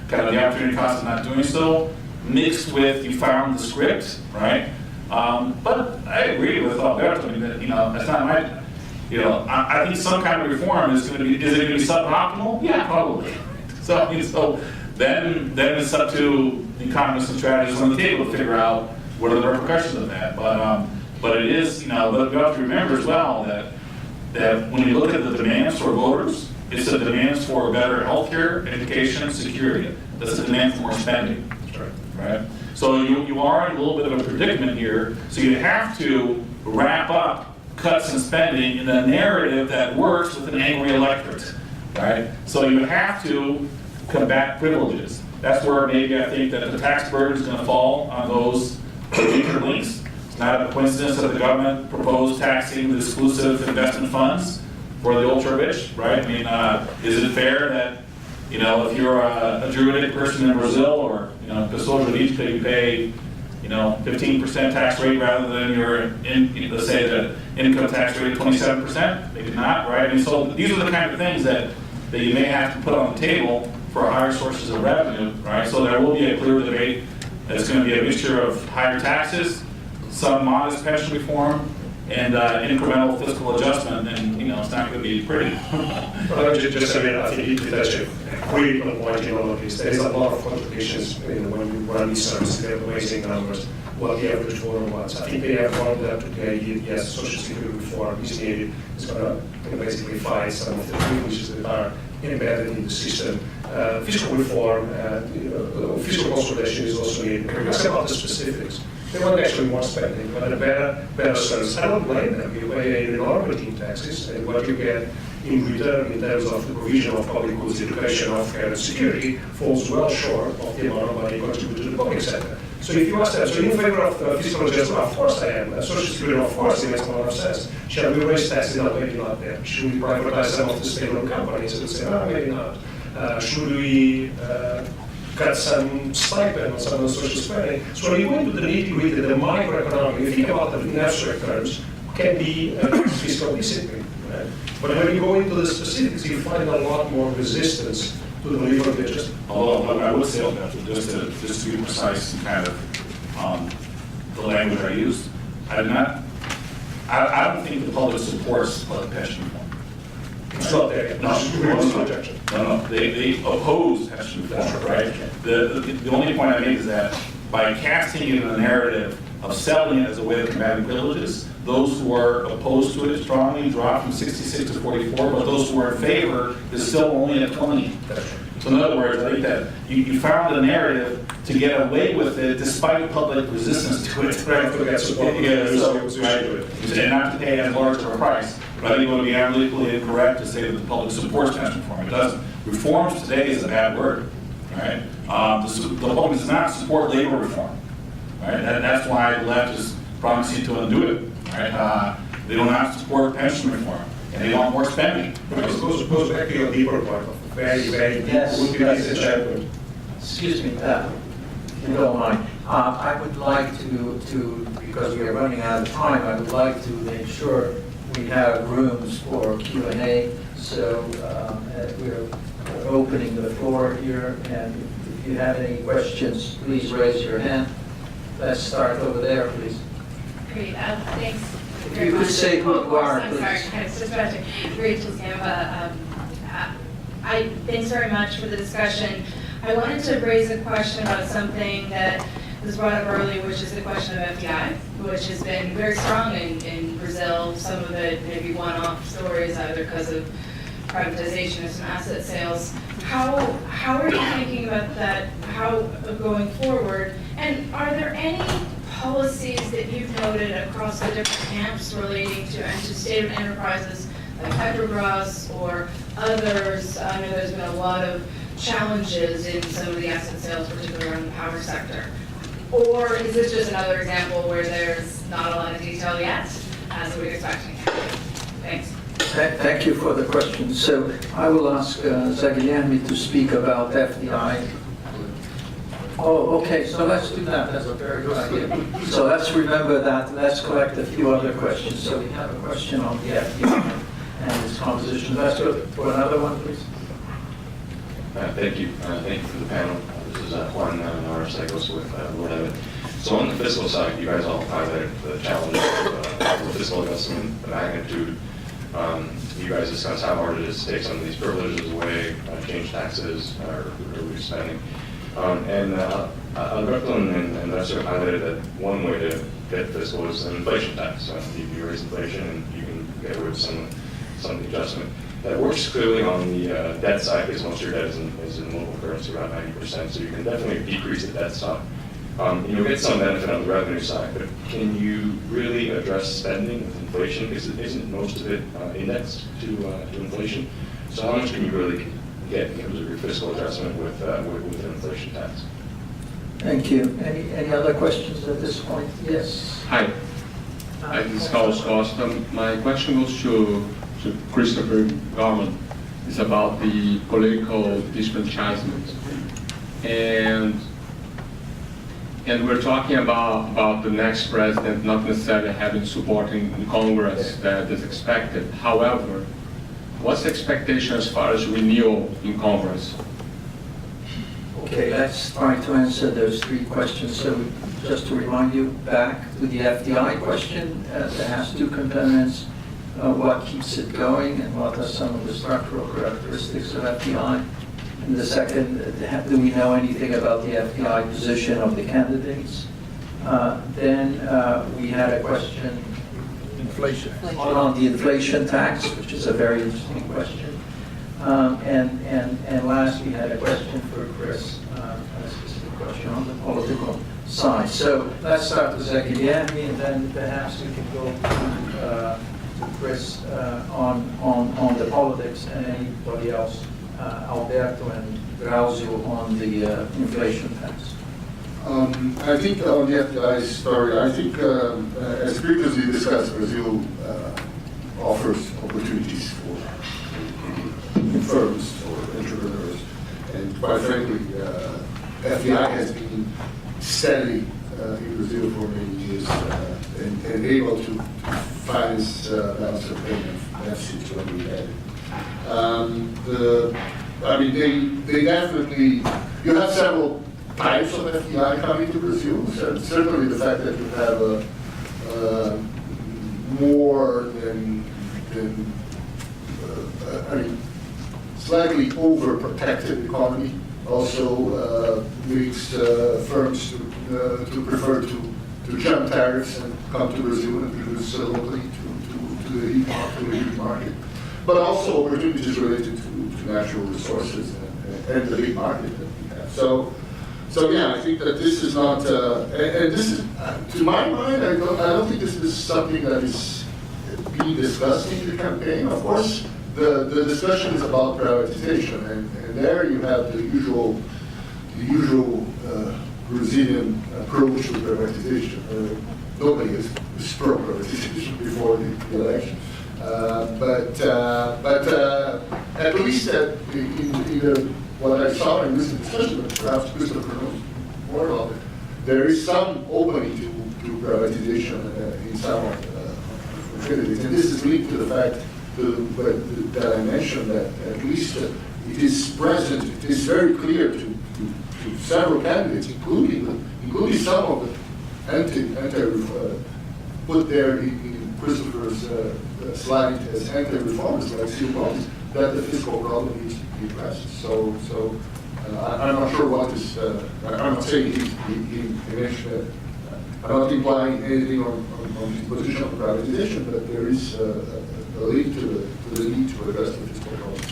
S6: kind of the opportunity cost of not doing so, mixed with you found the script, right? But I agree with Alberto. That's not my. I think some kind of reform is going to be. Is it going to be suboptimal? Yeah, probably. So then it's up to the economists and strategists on the table to figure out what are the repercussions of that. But it is. But we have to remember as well that when you look at the demands for voters, it's the demands for better healthcare, education, security. That's the demand for more spending. Right? So you are in a little bit of a predicament here. So you have to wrap up cuts in spending in a narrative that works with an angry electorate. Right? So you have to combat privileges. That's where maybe I think that the tax burden is going to fall on those weaker links. It's not a coincidence that the government proposed taxing the exclusive investment funds for the ultra rich, right? I mean, is it fair that if you're a Druidic person in Brazil or Pessoa Jurídica, you pay 15% tax rate rather than let's say the income tax rate of 27%? Maybe not, right? I mean, so these are the kind of things that you may have to put on the table for higher sources of revenue, right? So there will be a clear debate. It's going to be a mixture of higher taxes, some modest pension reform, and incremental fiscal adjustment, and it's not going to be pretty.
S3: Well, I think you touched a critical point in all of this. There is a lot of contradictions when you run these services. They have amazing numbers. What the average voter wants. I think they have one of them today. Yes, social security reform is needed. It's going to basically fight some of the privileges that are embedded in the system. Fiscal reform, fiscal consolidation is also needed. It's about the specifics. They want actually more spending, but a better service. I don't blame them. You pay an enormity in taxes, and what you get in return in terms of the provision of public goods, education, healthcare, and security falls well short of the amount of money contributed to the public sector. So if you ask them, so in favor of fiscal adjustment, of course I am. Social security, of course, it makes a lot of sense. Shall we raise taxes? No, maybe not there. Should we privatize some of the state-owned companies? I would say, no, maybe not. Should we cut some stipend on some of the social spending? So when you go into the nitty-gritty, the microeconomic, you think about the in abstract terms, can be fiscal discipline. Right? But when you go into the specifics, you find a lot more resistance to the liberal adjustment.
S6: Although I would say, just to be precise and kind of the language I used, I don't think the public supports pension reform.
S3: It's not there yet.
S6: No. They oppose pension reform, right? The only point I make is that by casting it in a narrative of selling it as a way of combating privileges, those who are opposed to it strongly drop from 66 to 44, but those who are in favor is still only at 20. So in other words, I think that you found a narrative to get away with it despite public resistance to it.
S3: Right, to get support.
S6: And not to pay as large of a price. But I think it would be analytically incorrect to say that the public supports pension reform. It doesn't. Reforms today is a bad word, right? The public does not support labor reform, right? That's why the left is promising to undo it, right? They do not support pension reform. and they want more spending.
S3: It goes back to your deeper point of very, very deep
S2: Yes,
S3: disenchantment.
S2: Excuse me, if you don't mind. I would like to, because we are running out of time, I would like to make sure we have rooms for Q&A. So we're opening the floor here, and if you have any questions, please raise your hand. Let's start over there, please.
S7: Great, thanks.
S2: If you could say who you are,
S7: I'm
S2: please.
S7: sorry, I was just about to. Rachel Scamba. Thanks very much for the discussion. I wanted to raise a question about something that was brought up earlier, which is the question of FDI, which has been very strong in Brazil. Some of it maybe one-off stories, either because of privatization or some asset sales. How are you thinking about that? How going forward? And are there any policies that you've noted across the different camps relating to state-owned enterprises like Petrobras or others? I know there's been a lot of challenges in some of the asset sales, particularly in the power sector. Or is this just another example where there's not a lot of detail yet, as we're expecting? Thanks.
S2: Thank you for the question. So I will ask Zaguilherme to speak about FDI. Oh, okay, so let's do that. That's a very good idea. So let's remember that. Let's collect a few other questions. So we have a question on the FDI and its composition. Let's go for another one, please.
S8: Thank you. Thank you for the panel. This is Juan Navarro-Sagos with Lord Evan. So on the fiscal side, you guys all highlighted the challenge of fiscal investment, the magnitude. You guys discussed how hard it is to take some of these privileges away, change taxes, or reduce spending. Alberto and Nestor highlighted that one way to get fiscal is an inflation tax. You raise inflation and you can get rid of some of the adjustment. That works clearly on the debt side, because most of your debt is in local currency, about 90%, so you can definitely decrease the debt stock. You'll get some benefit on the revenue side, but can you really address spending with inflation? Because isn't most of it indexed to inflation? So how much can you really get in terms of your fiscal adjustment with an inflation tax?
S2: Thank you. Any other questions at this point? Yes.
S9: Hi, this is Carlos Costa. My question goes to Christopher Garland. It's about the political disenfranchisement. And we're talking about the next president not necessarily having support in Congress that is expected. However, what's the expectation as far as renewal in Congress?
S2: Okay, let's try to answer those three questions. So just to remind you, back to the FDI question, that has two components. What keeps it going and what are some of the structural characteristics of FDI? And the second, do we know anything about the FDI position of the candidates? Then we had a question on the inflation tax, which is a very interesting question. And last, we had a question for Chris, a specific question on the political side. So let's start with Zaguilherme, and then perhaps we can go to Chris on the politics, and anybody else, Alberto and Grauzio on the inflation tax.
S4: I think on the FDI story, I think as previously discussed, Brazil offers opportunities for firms or entrepreneurs, and quite frankly, FDI has been steady in Brazil for many years and able to finance balance of payment deficits when we had it. They definitely, you have several types of FDI coming to Brazil. So certainly the fact that you have a more than slightly overprotected economy also makes firms to prefer to jump tariffs and come to Brazil and produce locally to the heat market. But also opportunities related to natural resources and the big market that we have. So yeah, I think that this is not, and this is, to my mind, I don't think this is something that is being discussed in the campaign. Of course, the discussion is about privatization, and there you have the usual Brazilian approach to privatization. Nobody is pro-privatization before the election. But at least in what I saw in this discussion, but perhaps Christopher knows more about it, there is some opening to privatization in some facilities. And this is linked to the fact that I mentioned that at least it is present, it is very clear to several candidates, including some of the put there in Christopher's slide as anti-reformers like Steve Bonds, that the fiscal problem needs to be addressed. So I'm not sure what is, I'm not saying he mentioned, I'm not implying anything on his position on privatization, but there is a link to the need to address the fiscal problem.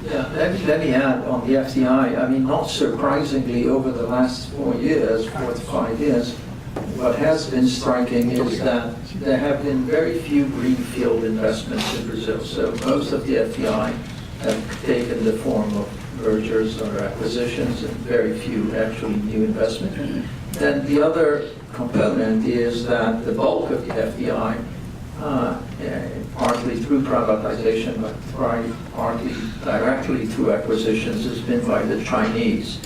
S2: Yeah, let me add on the FDI, I mean, not surprisingly, over the last 4 to 5 years, what has been striking is that there have been very few greenfield investments in Brazil. So most of the FDI have taken the form of mergers or acquisitions and very few actually new investment. Then the other component is that the bulk of the FDI, partly through privatization, but partly directly through acquisitions, has been by the Chinese.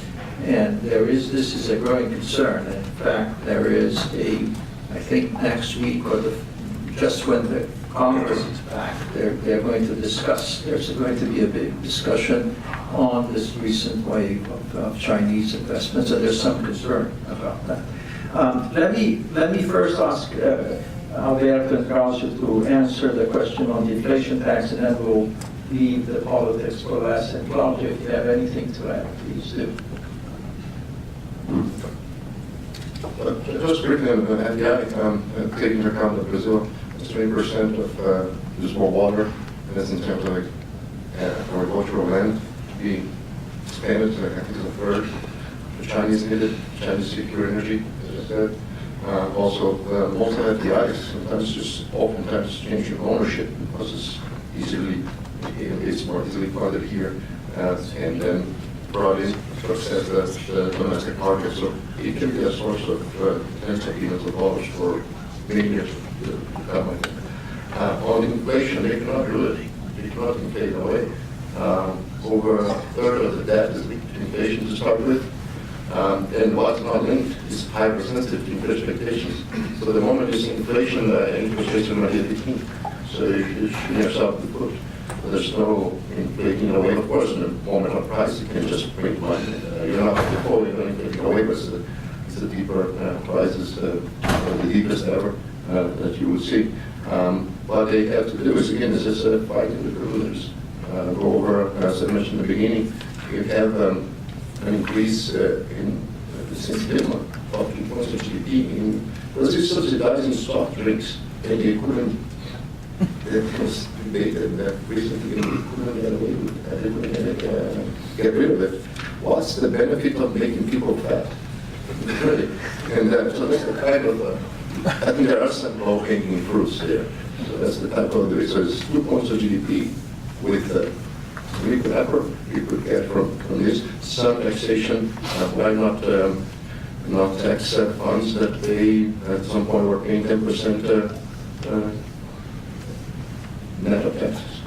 S2: And this is a growing concern. In fact, there is I think next week or just when the Congress is back, they're going to discuss, there's going to be a big discussion on this recent wave of Chinese investments, and there's some concern about that. Let me first ask Alberto and Carlos to answer the question on the inflation tax, and then we'll leave the politics for last. And Claudia, if you have anything to add, please do.
S4: Just briefly on FDI, taking into account that Brazil is 20% of usable water, and that's in terms of agricultural land being expanded to, I think, it's a third. The Chinese need it, Chinese secure energy, as I said. Also, most of FDIs oftentimes change your ownership because it's more easily funded here, and then brought in to access the domestic market. So it can be a source of tens of billions of dollars for many years to come. On inflation, they cannot do it. They cannot inflate away. Over a third of the debt is linked to inflation to start with. And what's not linked is hypersensitive to inflation expectations. So the moment you see inflation, interest rates are going to hit 18. So you shoot yourself in the foot. There's no inflating away. Of course, in the moment of price, you can just print money. You're not before you're going to inflate away, but it's a deeper crisis, the deepest ever that you would see. What they have to do is, again, this is fighting the privileges. Go over, as I mentioned in the beginning, you have an increase in since Dilma, of 2 points of GDP in Brazil subsidizing soft drinks, and they couldn't. That was debated recently, and they couldn't get away with it. They couldn't get rid of it. What's the benefit of making people fat? Really? And so that's the kind of, I think there are some low-hanging fruits there. So that's the type of, so it's 2 points of GDP with we could get from this some taxation. Why not tax funds that they at some point were paying 10% net of taxes?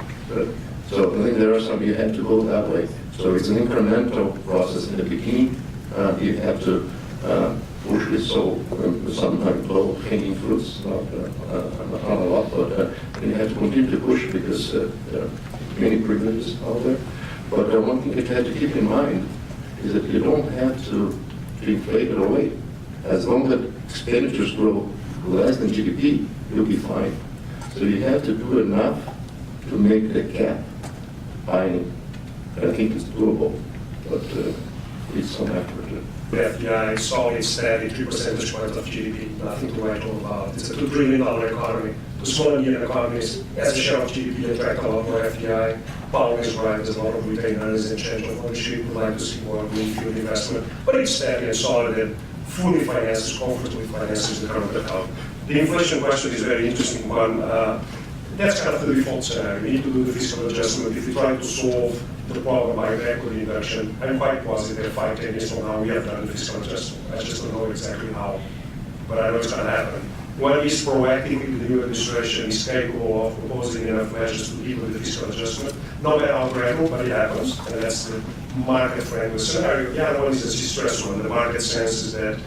S4: So I think there are some, you have to go that way. So it's an incremental process in the beginning. You have to push it so some low-hanging fruits, not a lot, but you have to continue to push because there are many privileges out there. But one thing that you have to keep in mind is that you don't have to inflate it away. As long as expenditures grow less than GDP, you'll be fine. So you have to do enough to make the cap binding. I think it's doable, but it's some effort.
S3: The FDI is solid, steady, 3 percentage points of GDP, nothing to write home about. It's a $2 trillion economy. The small and medium economies, as a share of GDP, attract a lot more FDI. Paul is right, there's a lot of retainers and change of ownership. We'd like to see more greenfield investment, but it's steady and solid and fully finances, comfortably finances the current account. The inflation question is a very interesting one. That's kind of the default scenario. We need to do the fiscal adjustment. If we try to solve the problem by equity induction, I'm quite positive 5-10 years from now we have done the fiscal adjustment. I just don't know exactly how, but I know it's going to happen. One is proactively the new administration is capable of proposing enough measures to deal with the fiscal adjustment, no matter how gradual, but it happens, and that's the market-friendly scenario. The other one is the distress one. The market senses that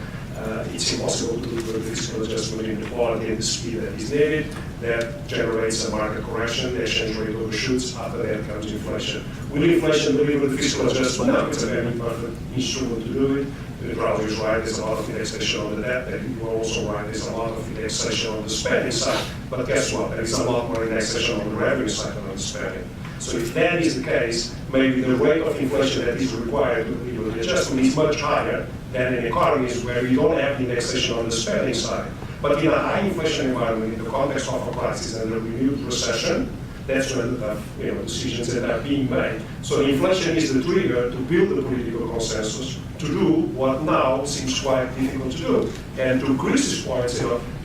S3: it's impossible to do the fiscal adjustment in the quality and the speed that is needed. That generates a market correction. The exchange rate overshoots. After that comes inflation. Will inflation deliver the fiscal adjustment? No, it's a very important instrument to do it. The probably is right. There's a lot of indexation on the debt. And you are also right. There's a lot of indexation on the spending side. But guess what? There is a lot more indexation on the revenue side than on the spending. So if that is the case, maybe the rate of inflation that is required to deliver the adjustment is much higher than in economies where you don't have indexation on the spending side. But in a high inflation environment, in the context of a crisis and a renewed recession, that's when decisions that are being made. So inflation is the trigger to build the political consensus to do what now seems quite difficult to do. And to Chris's point,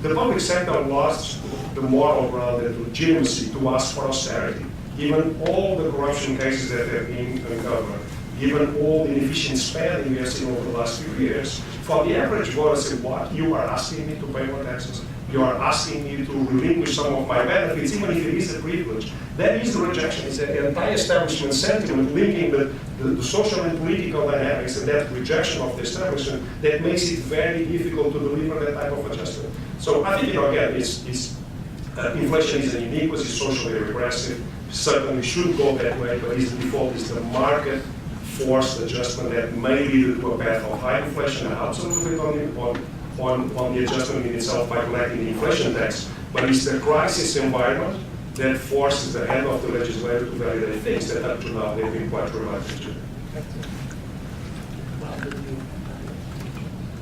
S3: the public sector lost the moral ground and legitimacy to ask for austerity. Given all the corruption cases that have been uncovered, given all the inefficient spending we have seen over the last few years, for the average voter to say, what, you are asking me to pay more taxes? You are asking me to relinquish some of my benefits, even if it is a privilege. That is the rejection. It's an anti-establishment sentiment linking the social and political dynamics and that rejection of the establishment that makes it very difficult to deliver that type of adjustment. So I think, again, inflation is a unique, it's socially regressive. Certainly should go that way, but its default is the market forced adjustment that may lead to a path of high inflation and absolutely on the adjustment in itself by collecting the inflation tax. But it's the crisis environment that forces the head of the legislature to validate things that up to now they've been quite reluctant to do.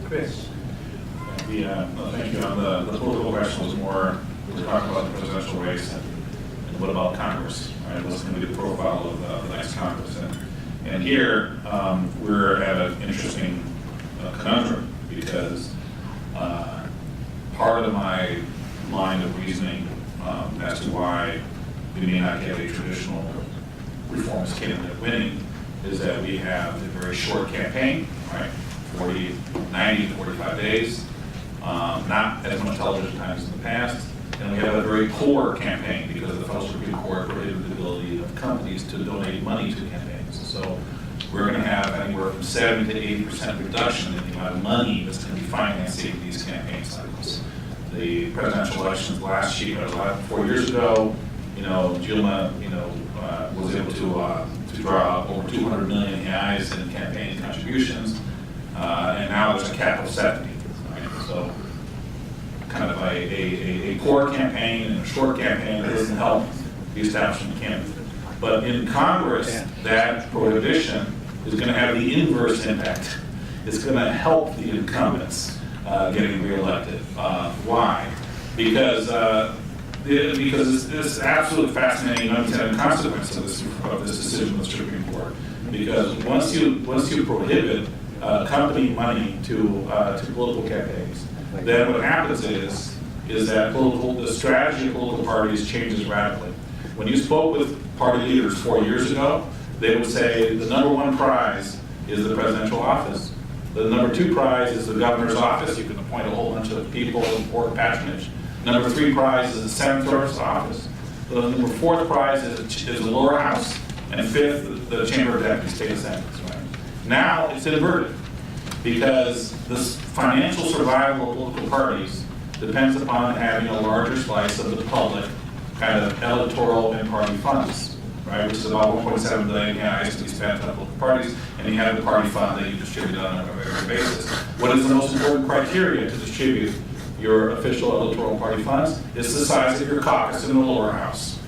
S2: Chris?
S6: Thank you, John. The political question was more, we're talking about the presidential race and what about Congress, right? What's going to be the profile of the next Congress? And here, we're at an interesting conundrum because part of my line of reasoning as to why we may not get a traditional reformist candidate winning is that we have a very short campaign, right? 90 to 45 days, not as much television time as in the past. And we have a very poor campaign because the Federal Supreme Court prohibited the ability of companies to donate money to campaigns. So we're going to have anywhere from 70 to 80% reduction in the amount of money that's going to be financing these campaign cycles. The presidential elections last year, 4 years ago, Dilma, was able to draw over 200 million reais in campaign contributions, and now there's a cap of 70. Right? So kind of a poor campaign and a short campaign that doesn't help the establishment candidate. But in Congress, that prohibition is going to have the inverse impact. It's going to help the incumbents getting reelected. Why? Because it's absolutely fascinating unintended consequence of this decision of the Supreme Court. Because once you prohibit company money to political campaigns, then what happens is that the strategy of political parties changes radically. When you spoke with party leaders 4 years ago, they would say the number one prize is the presidential office. The number two prize is the governor's office. You can appoint a whole bunch of people and board patronage. Number three prize is the senator's office. The number fourth prize is the lower house. And fifth, the chamber of deputies, state assemblies. Right? Now it's inverted because this financial survival of political parties depends upon having a larger slice of the public kind of electoral and party funds, right? Which is about 1.7 billion reais to be spent on political parties, and you have the party fund that you distribute on a regular basis. What is the most important criteria to distribute your official electoral party funds? It's the size of your caucus in the lower house.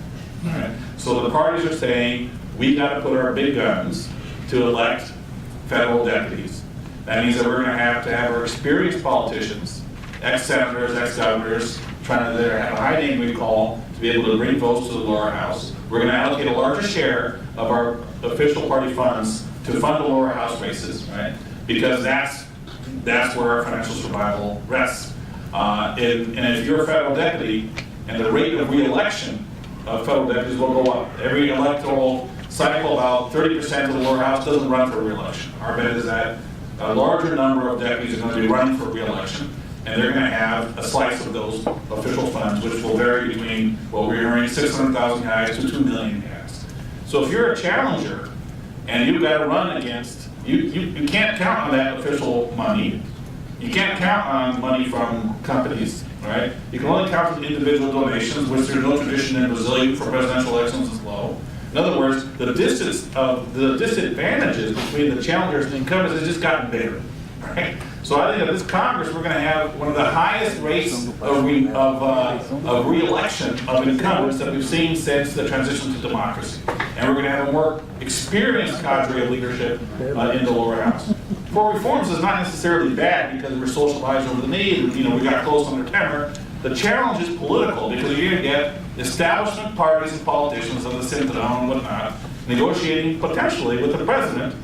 S6: Right? So the parties are saying, we got to put our big guns to elect federal deputies. That means that we're going to have our experienced politicians, ex-senators, ex-governors, trying to have a high name recall to be able to bring votes to the lower house. We're going to allocate a larger share of our official party funds to fund the lower house races, right? Because that's where our financial survival rests. And if you're a federal deputy, and the rate of re-election of federal deputies will go up. Every electoral cycle, about 30% of the lower house doesn't run for re-election. Our bet is that a larger number of deputies are going to be running for re-election. and they're going to have a slice of those official funds, which will vary between what we're hearing, 600,000 guys to 2 million guys. So if you're a challenger and you've got to run against, you can't count on that official money. You can't count on money from companies, right? You can only count on individual donations, which there's no tradition in Brazil for presidential elections is low. In other words, the disadvantages between the challengers and incumbents has just gotten bigger, right? So I think that this Congress, we're going to have one of the highest rates of re-election of incumbents that we've seen since the transition to democracy. And we're going to have a more experienced cadre of leadership in the lower house. For reforms is not necessarily bad because we're socialized over the need, and we got close under temper. The challenge is political because you're going to get establishment parties and politicians of the Centrão and whatnot negotiating potentially with the president,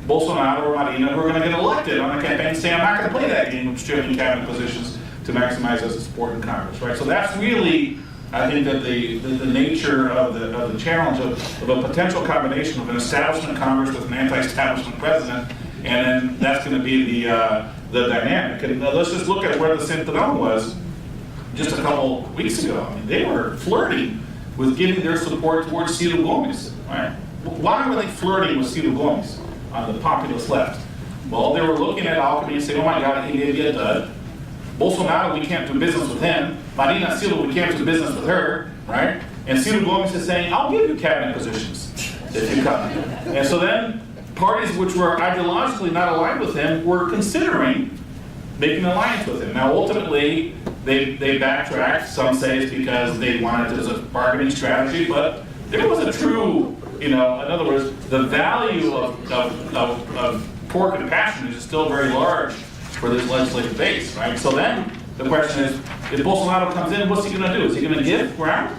S6: Bolsonaro or Marina, who are going to get elected on a campaign saying, I'm not going to play that game of stripping cabinet positions to maximize us support in Congress, right? So that's really, I think, that the nature of the challenge of a potential combination of an establishment Congress with an anti-establishment president, and then that's going to be the dynamic. And let's just look at where the Centrão was just a couple weeks ago. I mean, they were flirting with giving their support towards Ciro Gomes, right? Why were they flirting with Ciro Gomes on the populist left? Well, they were looking at Alckmin and saying, oh my God, he gave you a dud. Bolsonaro, we can't do business with him. Marina Silva, we can't do business with her, right? And Ciro Gomes is saying, I'll give you cabinet positions if you come. And so then parties which were ideologically not aligned with him were considering making an alliance with him. Now, ultimately, they backtracked. Some say it's because they wanted it as a bargaining strategy, but there was a true, in other words, the value of pork and passion is still very large for this legislative base, right? So then the question is, if Bolsonaro comes in, what's he going to do? Is he going to give ground?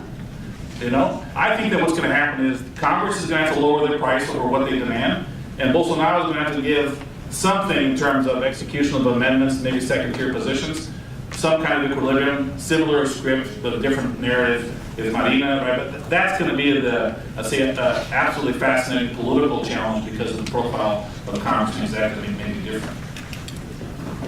S6: I think that what's going to happen is Congress is going to have to lower their price over what they demand, and Bolsonaro is going to have to give something in terms of execution of amendments, maybe second-tier positions, some kind of equilibrium, similar script, but a different narrative is Marina, right? But that's going to be absolutely fascinating political challenge because of the profile of the Congress is that going to be maybe different.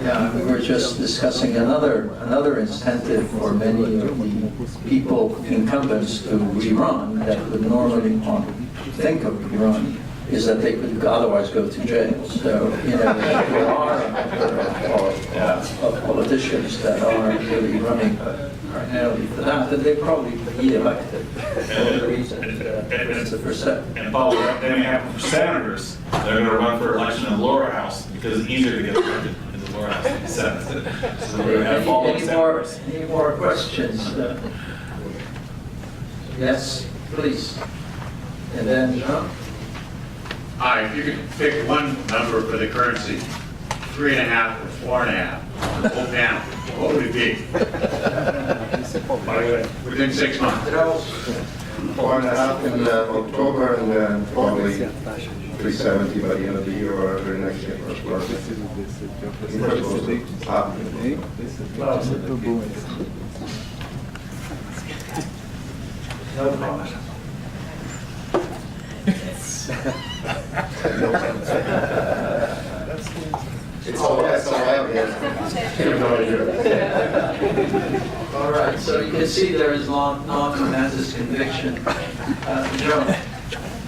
S2: Yeah, we were just discussing another incentive for many of the people, incumbents, to rerun that would normally not think of rerun, is that they could otherwise go to jail. So, there are a number of politicians that are really running primarily for that, and they probably be elected for the reason that Christopher said.
S6: And Paul, that may happen for senators. They're going to run for election in the lower house because it's easier to get elected in the lower house than the Senate. So we're going to have following senators.
S2: Any more questions? Yes, please. And then,
S10: Hi, if you could pick one number for the currency, 3.5 or 4.5, go down, what would it be? Within 6 months.
S4: 4.5 in October, and then probably 370 by the end of the year or early next year.
S2: no problem.
S4: It's all yes, all
S2: All right, so you can see there is non-tremendous conviction. Joe.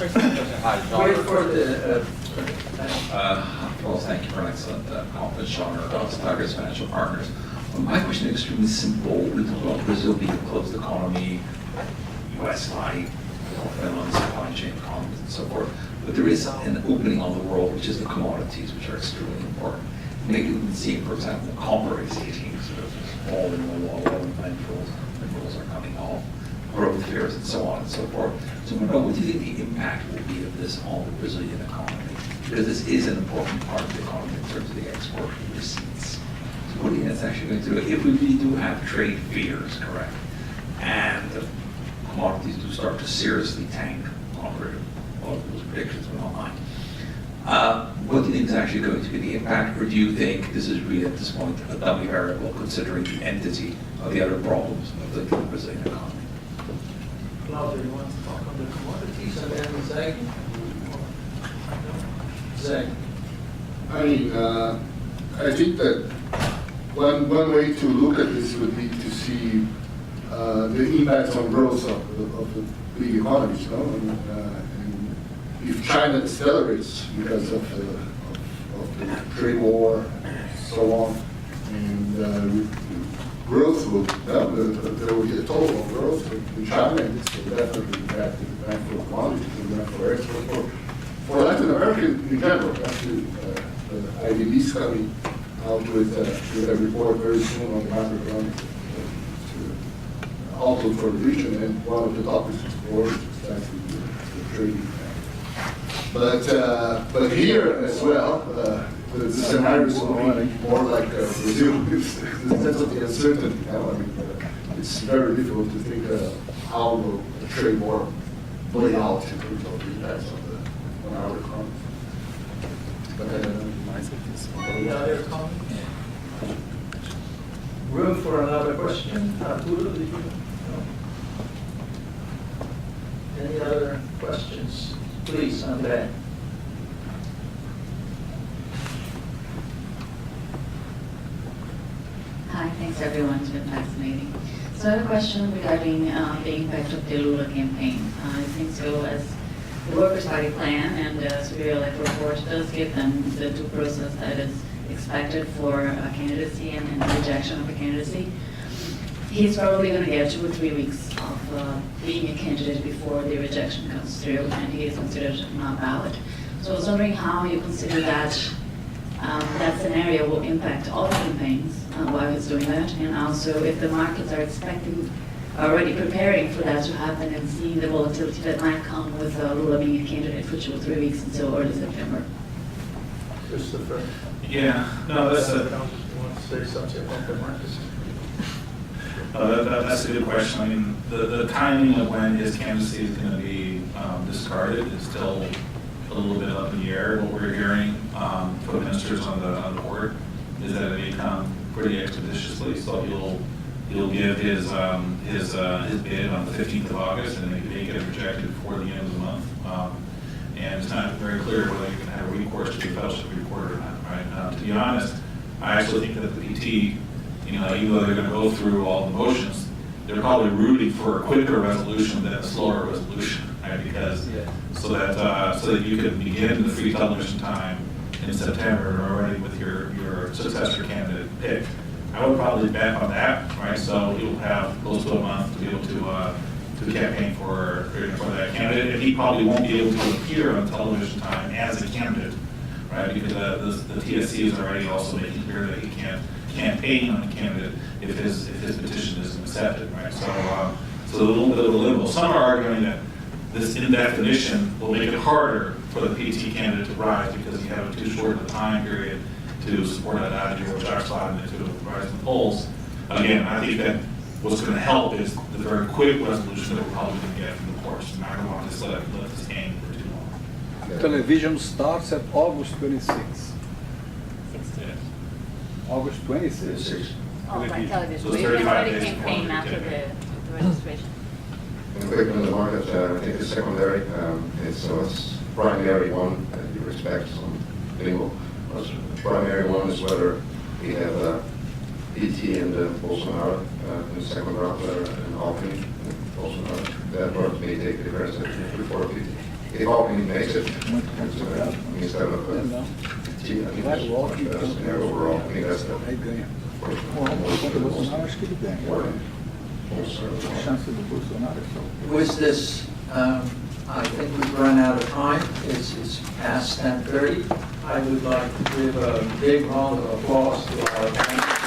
S2: Wait for the...
S11: Well, thank you for an excellent conference, Sean, or Tigers Financial Partners. My question is extremely simple. We talk about Brazil being a closed economy, US high, Finland, supply chain economies, and so forth. But there is an opening on the world, which is the commodities, which are extremely important. Maybe we can see, for example, copper is hitting sort of falling the wall, minerals are coming off, growth fears, and so on and so forth. So what do you think the impact will be of this on the Brazilian economy? Because this is an important part of the economy in terms of the export receipts. So what do you think it's actually going to do? If we really do have trade fears, correct, and the commodities do start to seriously tank, contrary to all of those predictions went online. What do you think is actually going to be the impact, or do you think this is really at this point a dummy variable considering the entity of the other problems of the Brazilian economy?
S2: Claudia, you want to talk on the commodities and then Zeg? Zeg.
S4: I think that
S12: one way to look at this would be to see the impacts on growth of the big economies, you know? And if China accelerates because of the trade war and so on, and growth will, there will be a total of growth in China, and this will definitely impact the demand for commodities, the demand for export, for Latin America in general. Actually, the IDB is coming out with a report very soon on the macroeconomic outlook for the region, and one of the topics is actually the trading. But here as well, the scenario is more like Brazil, in the sense of the uncertainty. You know? I mean, it's very difficult to think how will the trade war play out in terms of the impacts on our economy.
S2: Any other comments? Room for another question? Arturo, did you? No. Any other questions? Please, Andre.
S13: Hi, thanks everyone, it's been fascinating. So I have a question regarding the impact of the Lula campaign. I think so as the Workers' Party plan and the Superior Electoral Court does give them the due process that is expected for a candidacy and rejection of a candidacy. He's probably going to get 2 or 3 weeks of being a candidate before the rejection comes through and he is considered not valid. So I was wondering how you consider that that scenario will impact all the campaigns while he's doing that, and also if the markets are expecting, already preparing for that to happen and seeing the volatility that might come with Lula being a candidate for 2 or 3 weeks until early September.
S2: Christopher.
S6: Yeah, no, that's
S2: You want to say something about the markets?
S6: That's a good question. I mean, the timing of when his candidacy is going to be discarded is still a little bit up in the air. What we're hearing from the ministers on the board is that it may come pretty expeditiously. So he'll give his bid on the 15th of August, and it may get rejected before the end of the month. And it's not very clear whether you can have recourse to the fellowship report or not. Right? To be honest, I actually think that the PT, even though they're going to go through all the motions, they're probably rooting for a quicker resolution than a slower resolution, right? Because so that you can begin the free television time in September already with your successor candidate picked. I would probably bet on that, right? So he'll have close to a month to be able to campaign for that candidate, and he probably won't be able to appear on television time as a candidate, right? Because the TSC is already also making clear that he can't campaign on a candidate if his petition isn't accepted, right? So a little bit of a limbo. Some are arguing that this indefinition will make it harder for the PT candidate to rise because you have too short of a time period to support that idea or Josh Slotman to rise in the polls. Again, I think that what's going to help is the very quick resolution that we're probably going to get from the courts. And I don't want to let this hang for too long.
S14: Television starts at August 26th.
S6: Yes.
S14: August 26th.
S13: Oh, by television.
S6: So
S13: We
S6: 35
S13: already
S6: days
S13: campaign
S6: before
S13: after
S6: the
S13: the registration.
S4: And quick on the market, I think the secondary, it's primary one that you expect some bingo. Primary one is whether we have PT and Bolsonaro in the second round, and Alckmin and Bolsonaro. That part may take the difference before PT. If Alckmin makes it, instead of PT, I think that's much better scenario overall. I think that's the
S14: Aí ganha. Contra o Bolsonaro, acho que ele ganha. A chance do Bolsonaro é só.
S2: With this, I think we've run out of time. It's past 10:30. I would like to give a big round of applause to our panel.